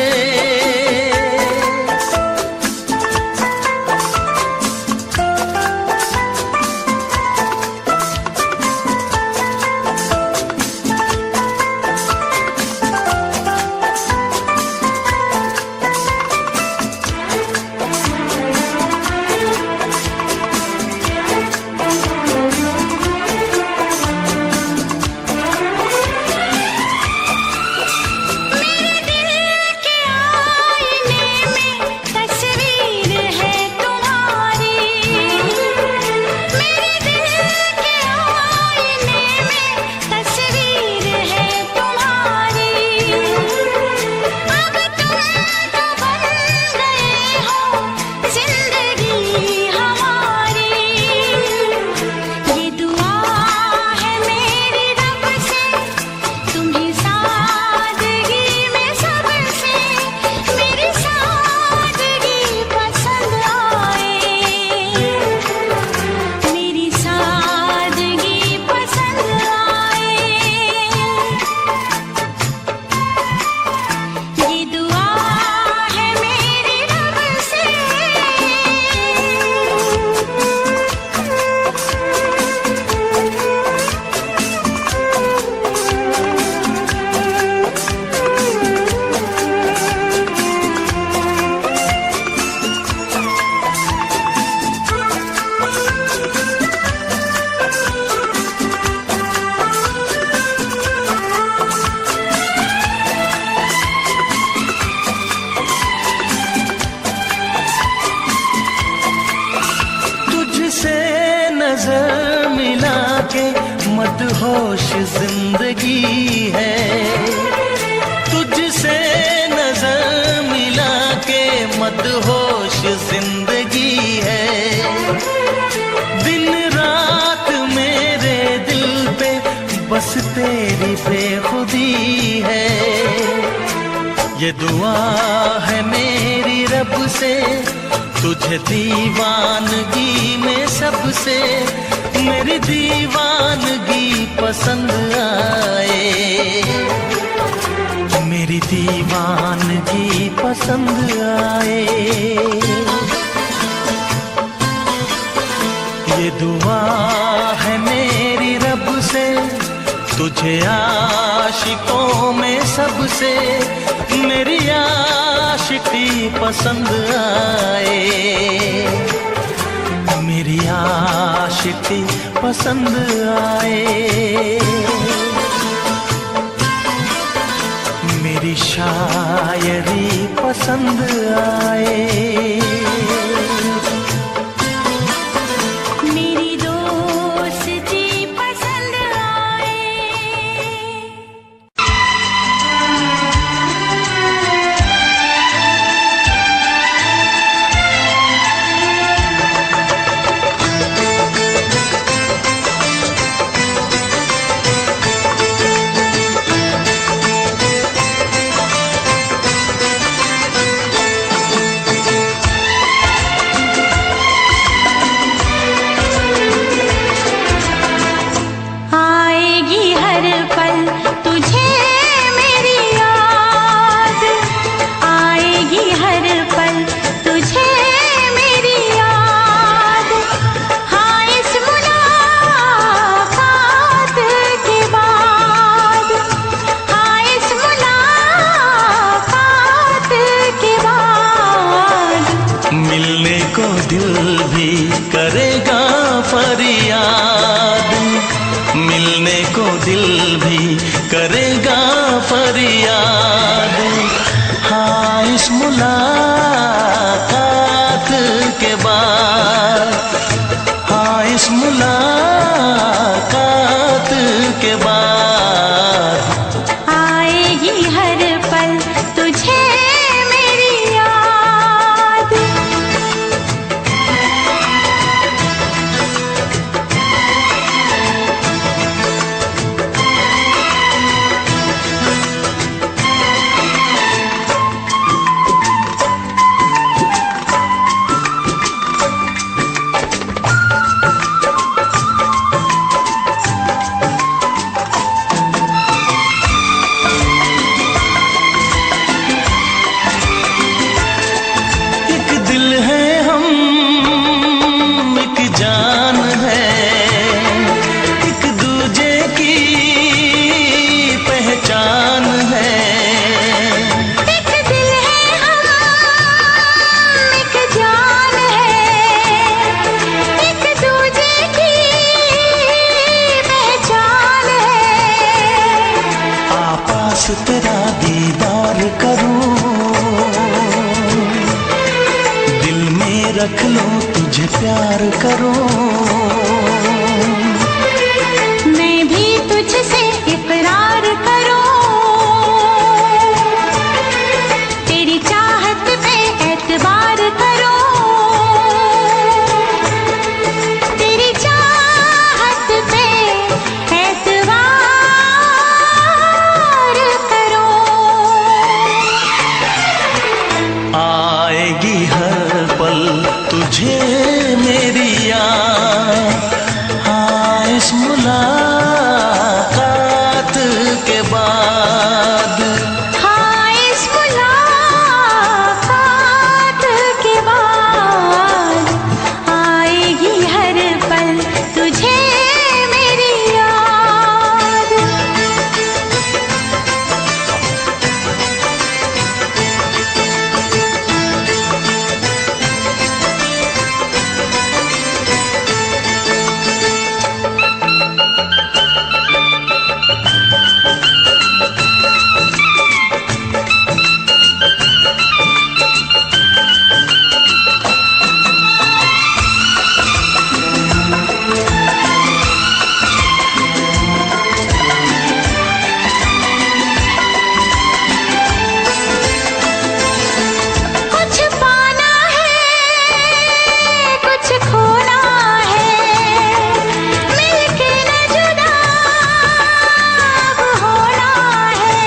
नजर मिला के मदहोश जिंदगी है, तुझसे नजर मिला के मदहोश जिंदगी है। दिन रात मेरे दिल पे बस तेरी बेखुदी है। ये दुआ है मेरी रब से, तुझे दीवानगी में सबसे मेरी दीवानगी पसंद आए, मेरी दीवानगी पसंद आए। ये दुआ है मेरी रब से, तुझे आशिकों में सबसे मेरी आशिकी पसंद आए, मेरी आशिकी पसंद आए। मेरी शायरी पसंद आए। मेरी दोस्ती पसंद आए। आएगी हर पल तुझे मेरी याद, आएगी हर पल तुझे मेरी याद। हाँ इस मुलाकात के बाद, हाँ इस मुलाकात के बाद मिलने को दिल भी करेगा फरियाद, मिलने को दिल भी करेगा फरियाद। हाँ इस मुलाकात के बाद, हाँ इस मुलाकात के बाद आएगी हर पल तुझे रख लो तुझे प्यार करो, मैं भी तुझसे इकरार करूं, तेरी चाहत पे एतबार करूं, तेरी चाहत पे एतबार करूं। आएगी हर पल तुझे मेरी याद, हाँ इस मुलाकात के बाद, हाँ इस मुलाकात के बाद आएगी हर पल तुझे मेरी याद। कुछ पाना है, कुछ खोना है, मिलके न जुदा अब होना है।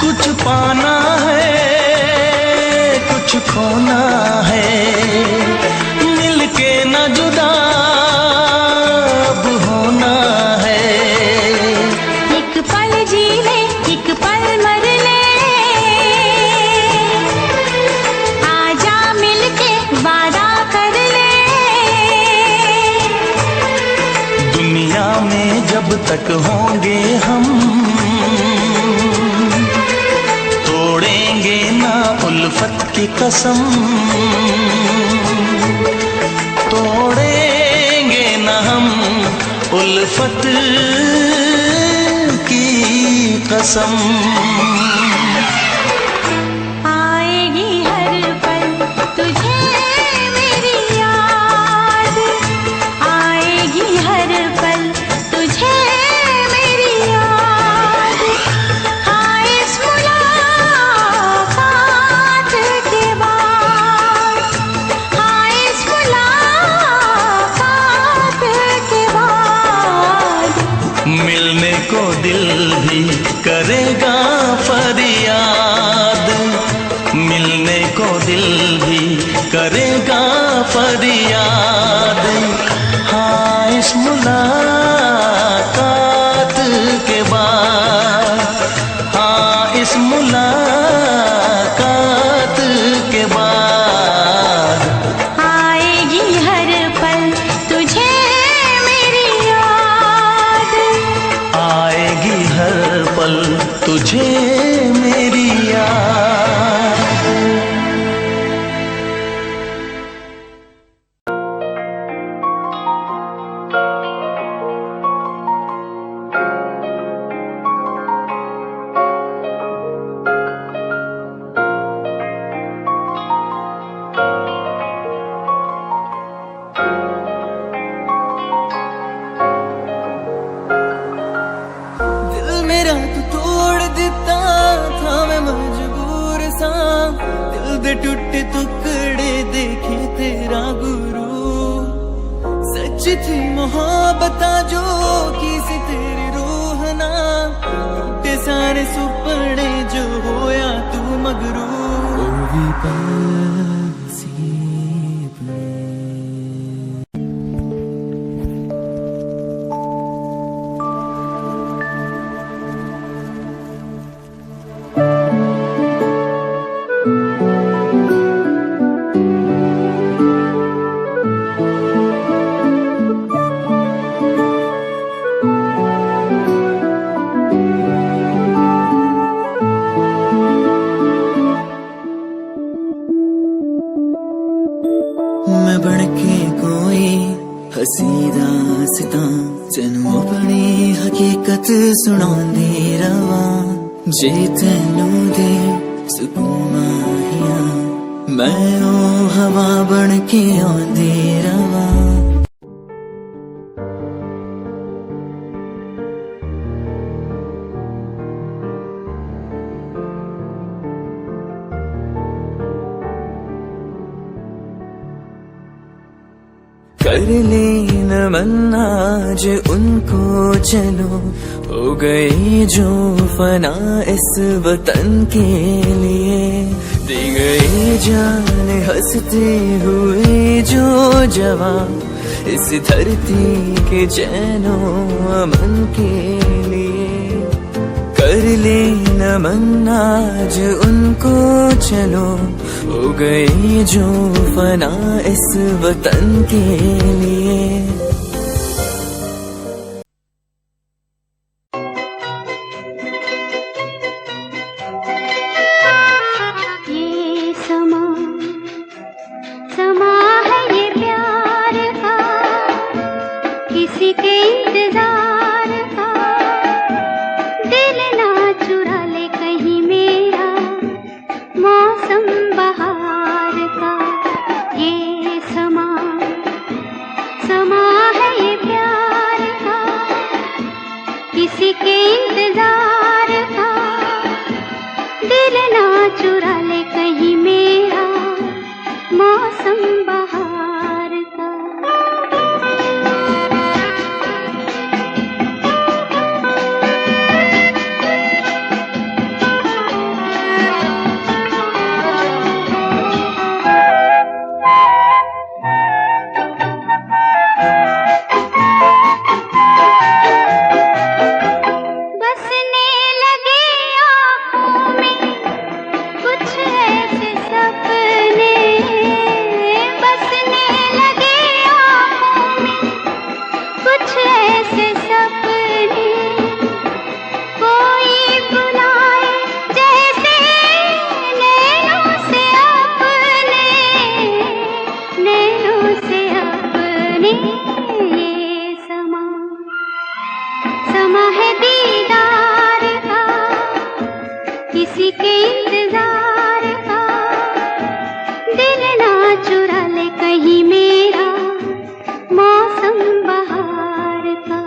कुछ पाना है कुछ खोना है, मिलके न जुदा अब होना है। एक पल जी ले, एक पल मर ले, आजा मिलके वादा कर ले। दुनिया में जब तक होंगे हम, तोड़ेंगे ना उल्फत की कसम, तोड़ेंगे ना हम उल्फत की कसम। आएगी हर पल तुझे मेरी याद, आएगी हर पल तुझे मेरी याद। हाँ इस मुलाकात के बाद, हाँ इस मुलाकात के बाद मिलने को दिल भी करेगा फरियाद, मिलने को दिल भी करेगा फरियाद। हाँ इस मुलाकात के बाद, हाँ इस मुलाकात के बाद आएगी हर पल तुझे मेरी याद, आएगी हर पल तुझे मेरी याद। दिल मेरा तू तोड़ दिता था, मैं मजबूर सा दिल दे टुटे टुकड़े देखे तेरा गुरु। सच थी मोहब्बत जो की सी तेरी रूह ना, टूटे सारे सुपने जो होया तू मगरू। ओ भी नसीब ने मैं बनके कोई हसी दास्तां तेनू अपनी हकीकत सुनांदी रवां, जे तेनू दे सुकून माहिया मैं ओ हवा बन के आंदी रवा। कर ले नमन आज उनको चलो, हो गए जो फना इस वतन के लिए। दे गए जान हंसते हुए जो जवान, इस धरती के चैनो अमन के लिए। कर ले नमन आज उनको चलो, हो गए जो फना इस वतन के लिए। ये समा समा है ये प्यार का, किसी के इंतजार का। दिल ना चुरा ले कहीं मेरा, मौसम बहार का। ये समा समा है ये प्यार का, किसी के इंतजार का। दिल ना चुरा ले कहीं मेरा, मौसम बहार का। बसने लगे आँखों में कुछ ऐसे सपने, बसने लगे आँखों में कुछ ऐसे सपने। कोई बुलाए जैसे नैनों से अपने, नैनों से अपने। ये समा समा है दीदार का, किसी के इंतजार का। दिल ना चुरा ले कहीं मेरा, मौसम बहार का।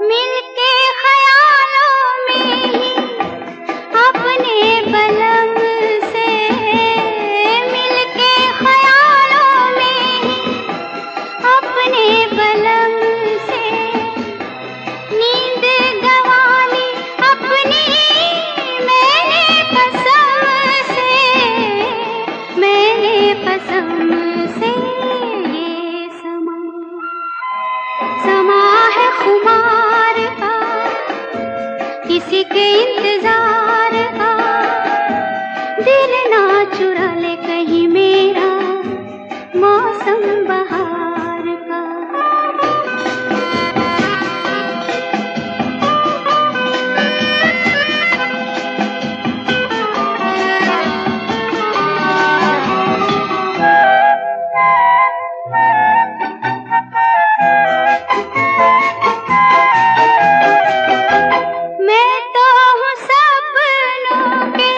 मिलके ख्यालों में ही अपने बलम से, मिलके ख्यालों में ही अपने बलम से। नींद गंवाली अपनी मैंने कसम से, मैंने कसम से। ये समा समा है खुमार का, किसी के इंतजार का। दिल ना चुरा ले कहीं मेरा, मौसम बहार का। मैं तो हूँ सपनों के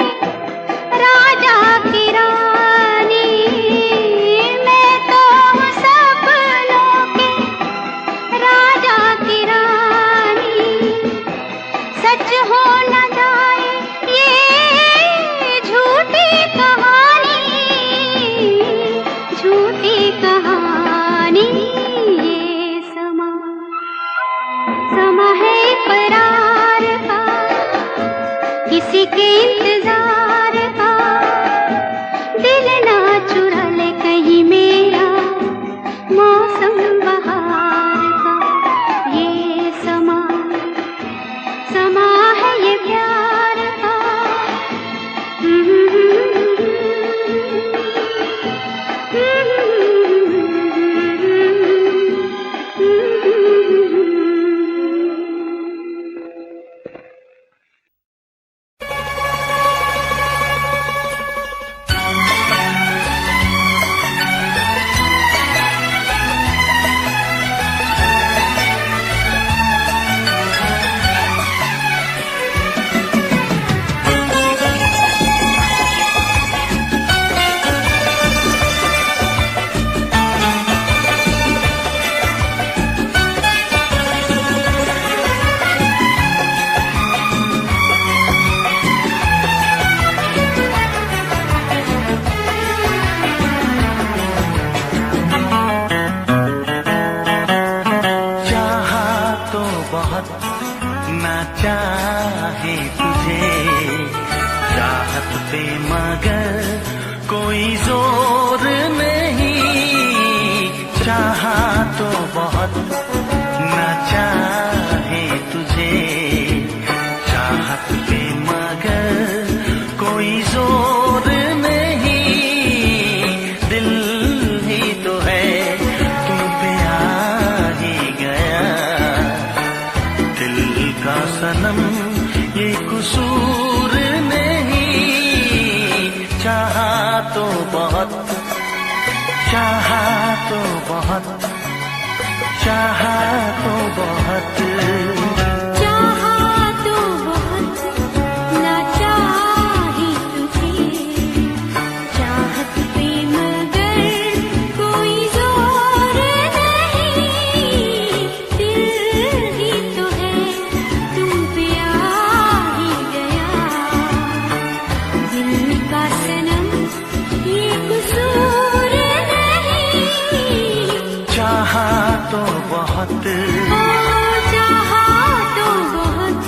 राजा की रानी। पे मगर कोई जोर नहीं, चाहा तो बहुत ना चाहे तुझे, चाहत पे मगर कोई जोर नहीं, दिल ही तो है तुम पे आ ही गया, दिल का सनम ये कसूर नहीं, चाहा तो बहुत, चाहा तो बहुत, चाहा तो बहुत, चाहा तो बहुत ना चाही तुझे, चाहत पे मगर कोई जोर नहीं, दिल ही तो है तुम पे आ ही गया, दिल का सनम ये कसूर नहीं, चाहा तो बहुत, चाहा तो बहुत।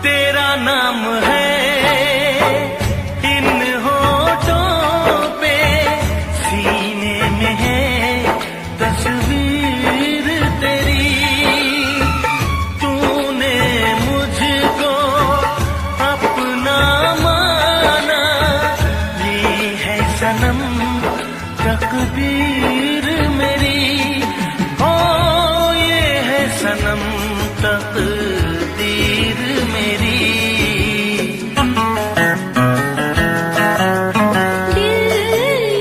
तेरा नाम है इन होठों पे, सीने में है तस्वीर तेरी, तूने मुझको अपना माना, ये है सनम तकदीर मेरी, ओ ये है सनम तकदीर मेरी। दिल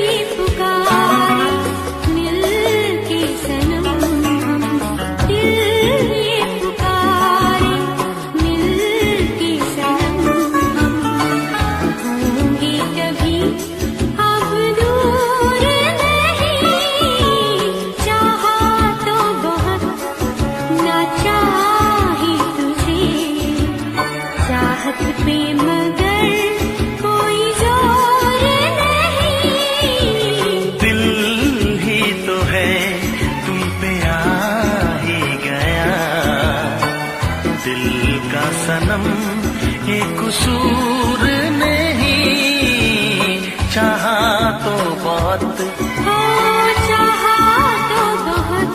ये पुकारे मिल के सनम हम, दिल ये पुकारे मिल के सनम हम, होंगे कभी अब दूर नहीं, चाहा तो बहुत ना चाही तुझे, चाहत पे मगर कोई जोर नहीं, दिल ही तो है तुम पे आ ही गया, दिल का सनम ये कसूर नहीं, चाहा तो बहुत, हो चाहा तो बहुत।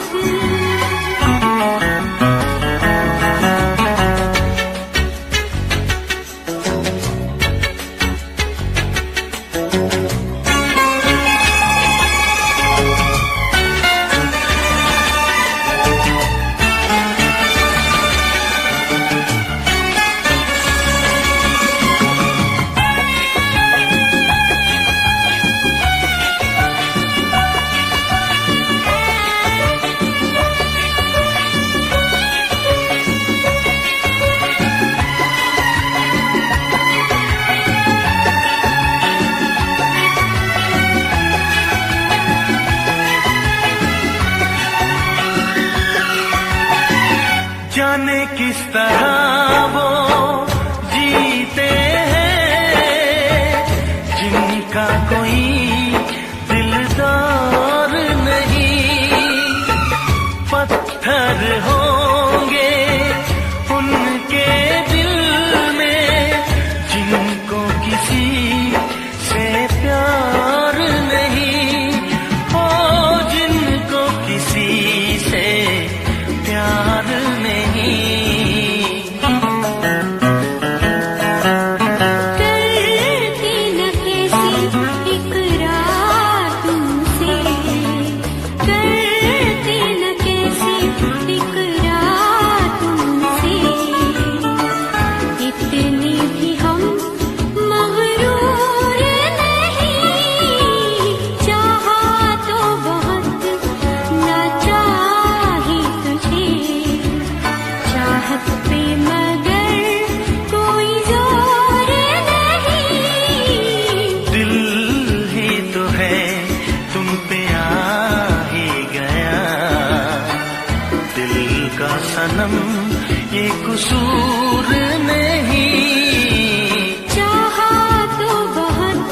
जाने किस तरह वो जीते हैं जिनका कोई दिलदार नहीं, पत्थर होंगे उनके दिल में जिनको किसी से प्यार नहीं, ओ जिनको किसी से प्यार नहीं। चाहत पे मगर कोई जोर नहीं। दिल ही तो है तुम पे आ ही गया, दिल का सनम ये कसूर नहीं। चाहा तो बहुत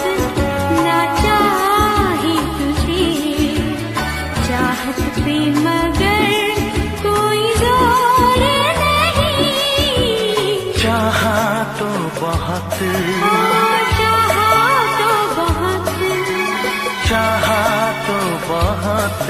ना चाही तुझे, चाहत पे मगर कोई जोर नहीं। चाहा तो बहुत, चाहा तो बहुत, चाहा तो बहुत।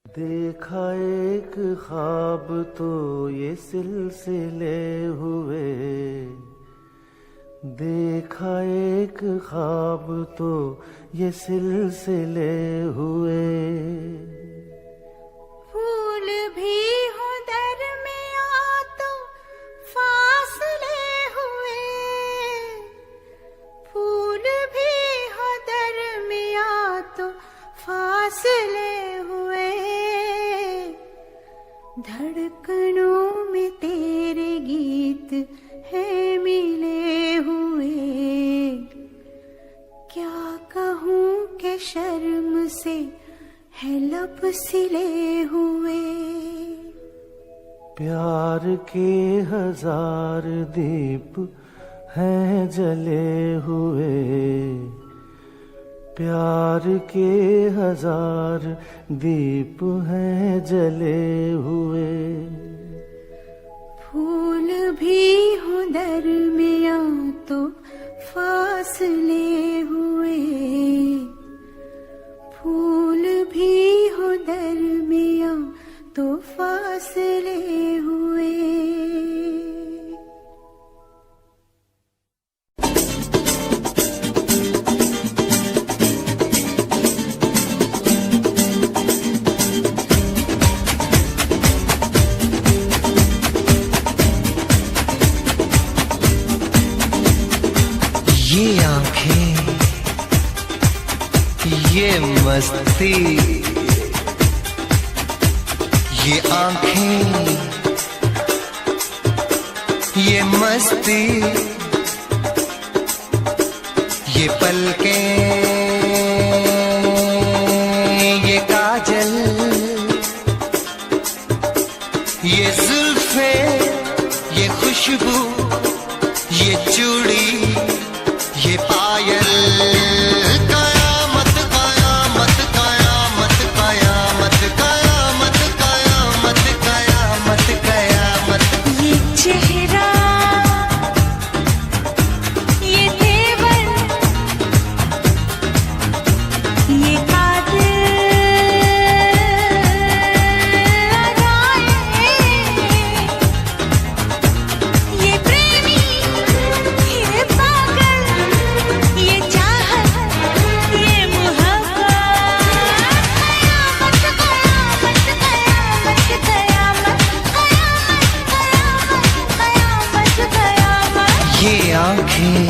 देखा एक ख्वाब तो ये सिलसिले हुए, देखा एक ख्वाब तो ये सिलसिले हुए। फूल भी हो दरमिया तो फासले हुए, फूल भी हो दरमिया तो फासले हुए। धड़कनों में तेरे गीत है मिले हुए, क्या कहूँ के शर्म से है लब सिले हुए। प्यार के हजार दीप हैं जले हुए, प्यार के हजार दीप हैं जले हुए। फूल भी हो दरमिया तो फासले हुए, फूल भी हो दरमिया तो फासले हुए। ये आंखें, ये मस्ती, ये आंखें, ये मस्ती, ये पलकें, ये काजल, ये जुल्फे, ये खुशबू, ये चूड़ी, ये पायल। कयामत कयामत कयामत कयामत कयामत कयामत कयामत कयामत। ये चेहरा, ये तेवर, ये ये प्रेमी, ये पागल, ये चाहत, ये मोहब्बत। कयामत कयामत कयामत कयामत कयामत कयामत कयामत। ये आंखें,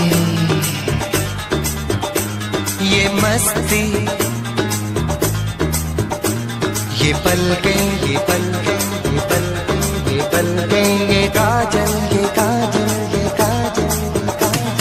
ये मस्ती, ये पलकें, ये पलकें, ये पलकें, ये पलकें, ये काजल, ये काजल, ये काजल, ये काजल।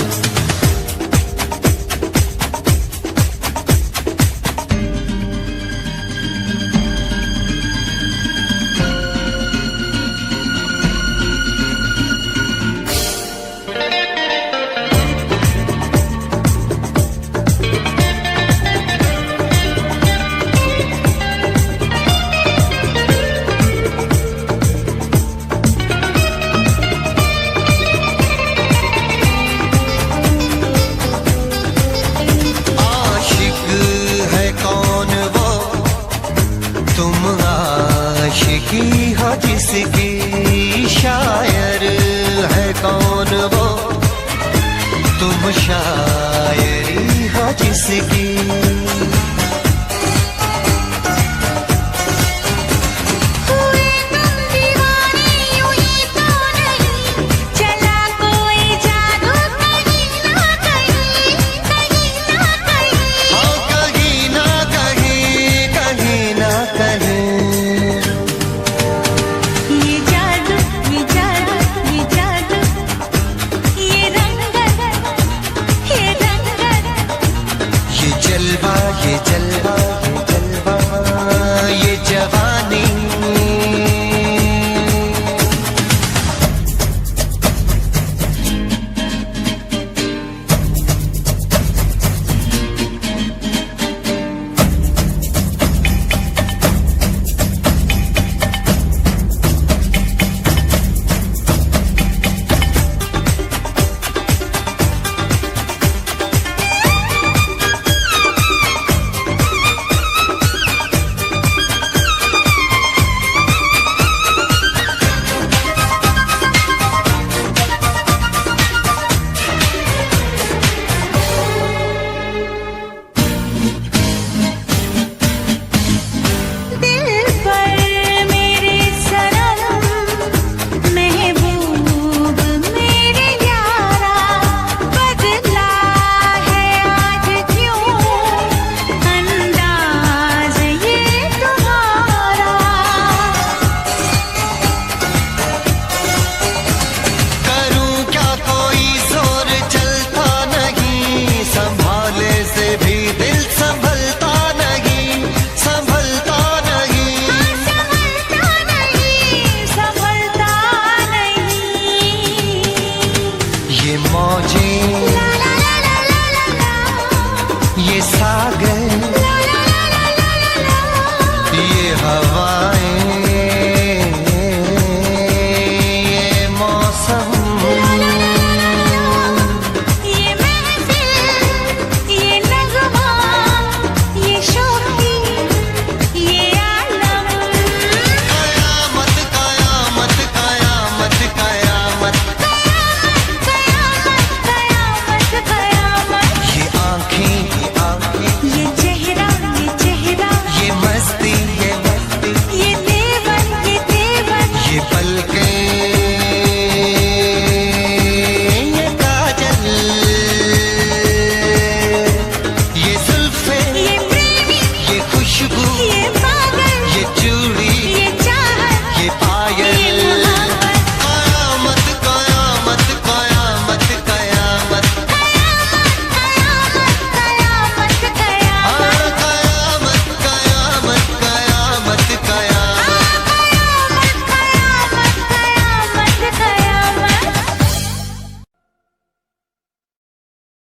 आशिकी हो जिसकी, शायर है कौन वो, तुम शायरी हो जिसकी।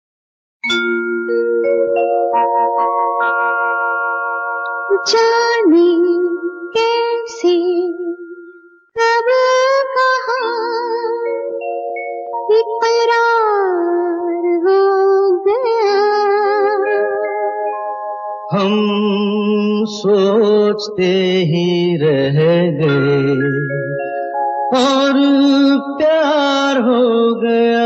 जाने कैसे कब कहाँ इकरार हो गया। हम सोचते ही रह गए और प्यार हो गया।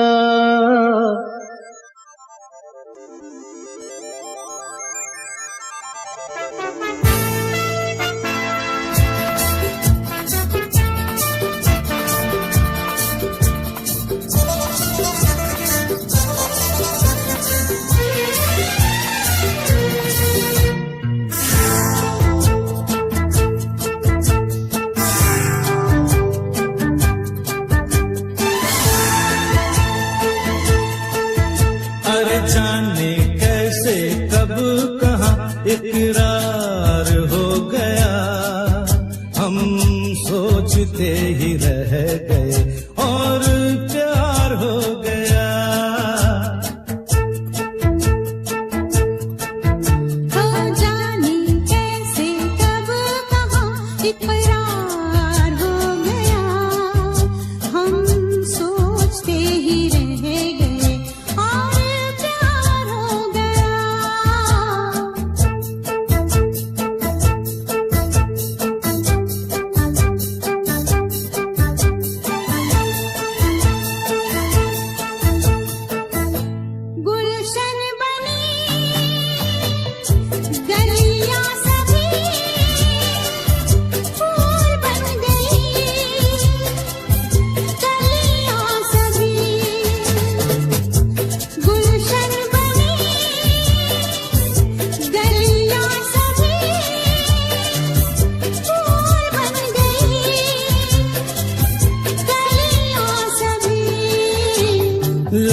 जाने कैसे कब कहाँ इकरार हो गया। हम सोचते ही रह गए और प्यार हो गया। जाने कैसे कब कहाँ इकरार हो गया। हम सोचते ही रह गए और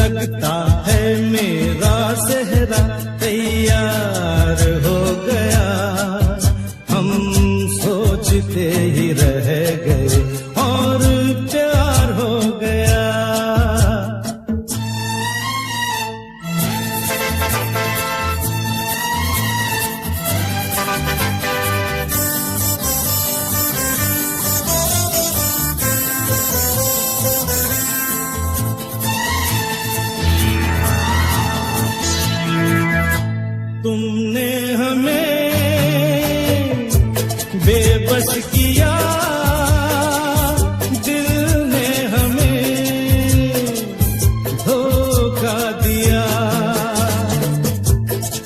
लगता है मेरा सेहरा तैयार हो गया, हम सोचते ही रह गए और प्यार हो गया। तुमने हमें बेबस किया, दिल ने हमें धोखा दिया।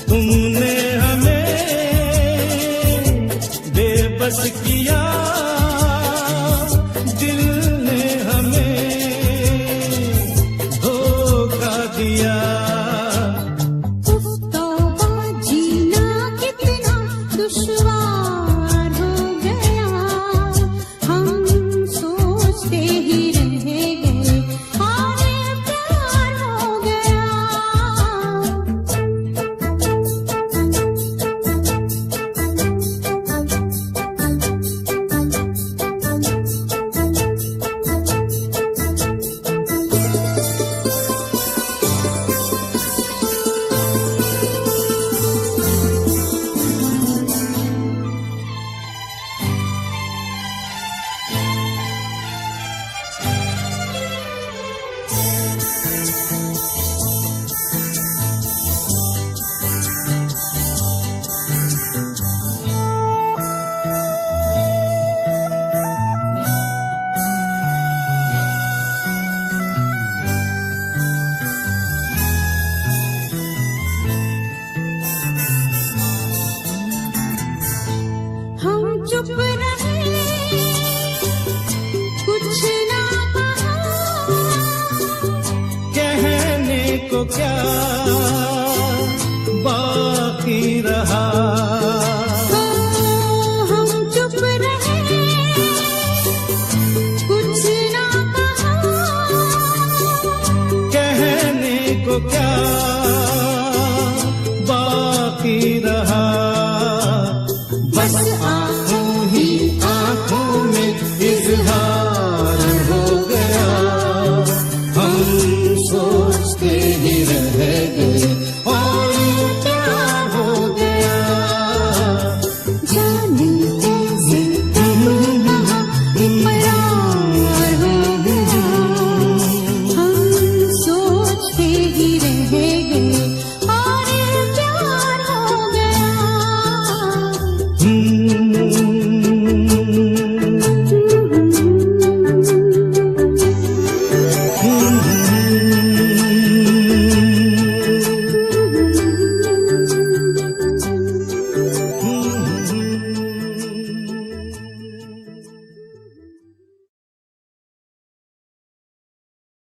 तुमने हमें बेबस किया, दिल ने हमें धोखा दिया। दुश्वार हो गया, हम सोचते ही रह गए और प्यार हो गया। हम चुप रहे, कुछ ना कहा, कहने को क्या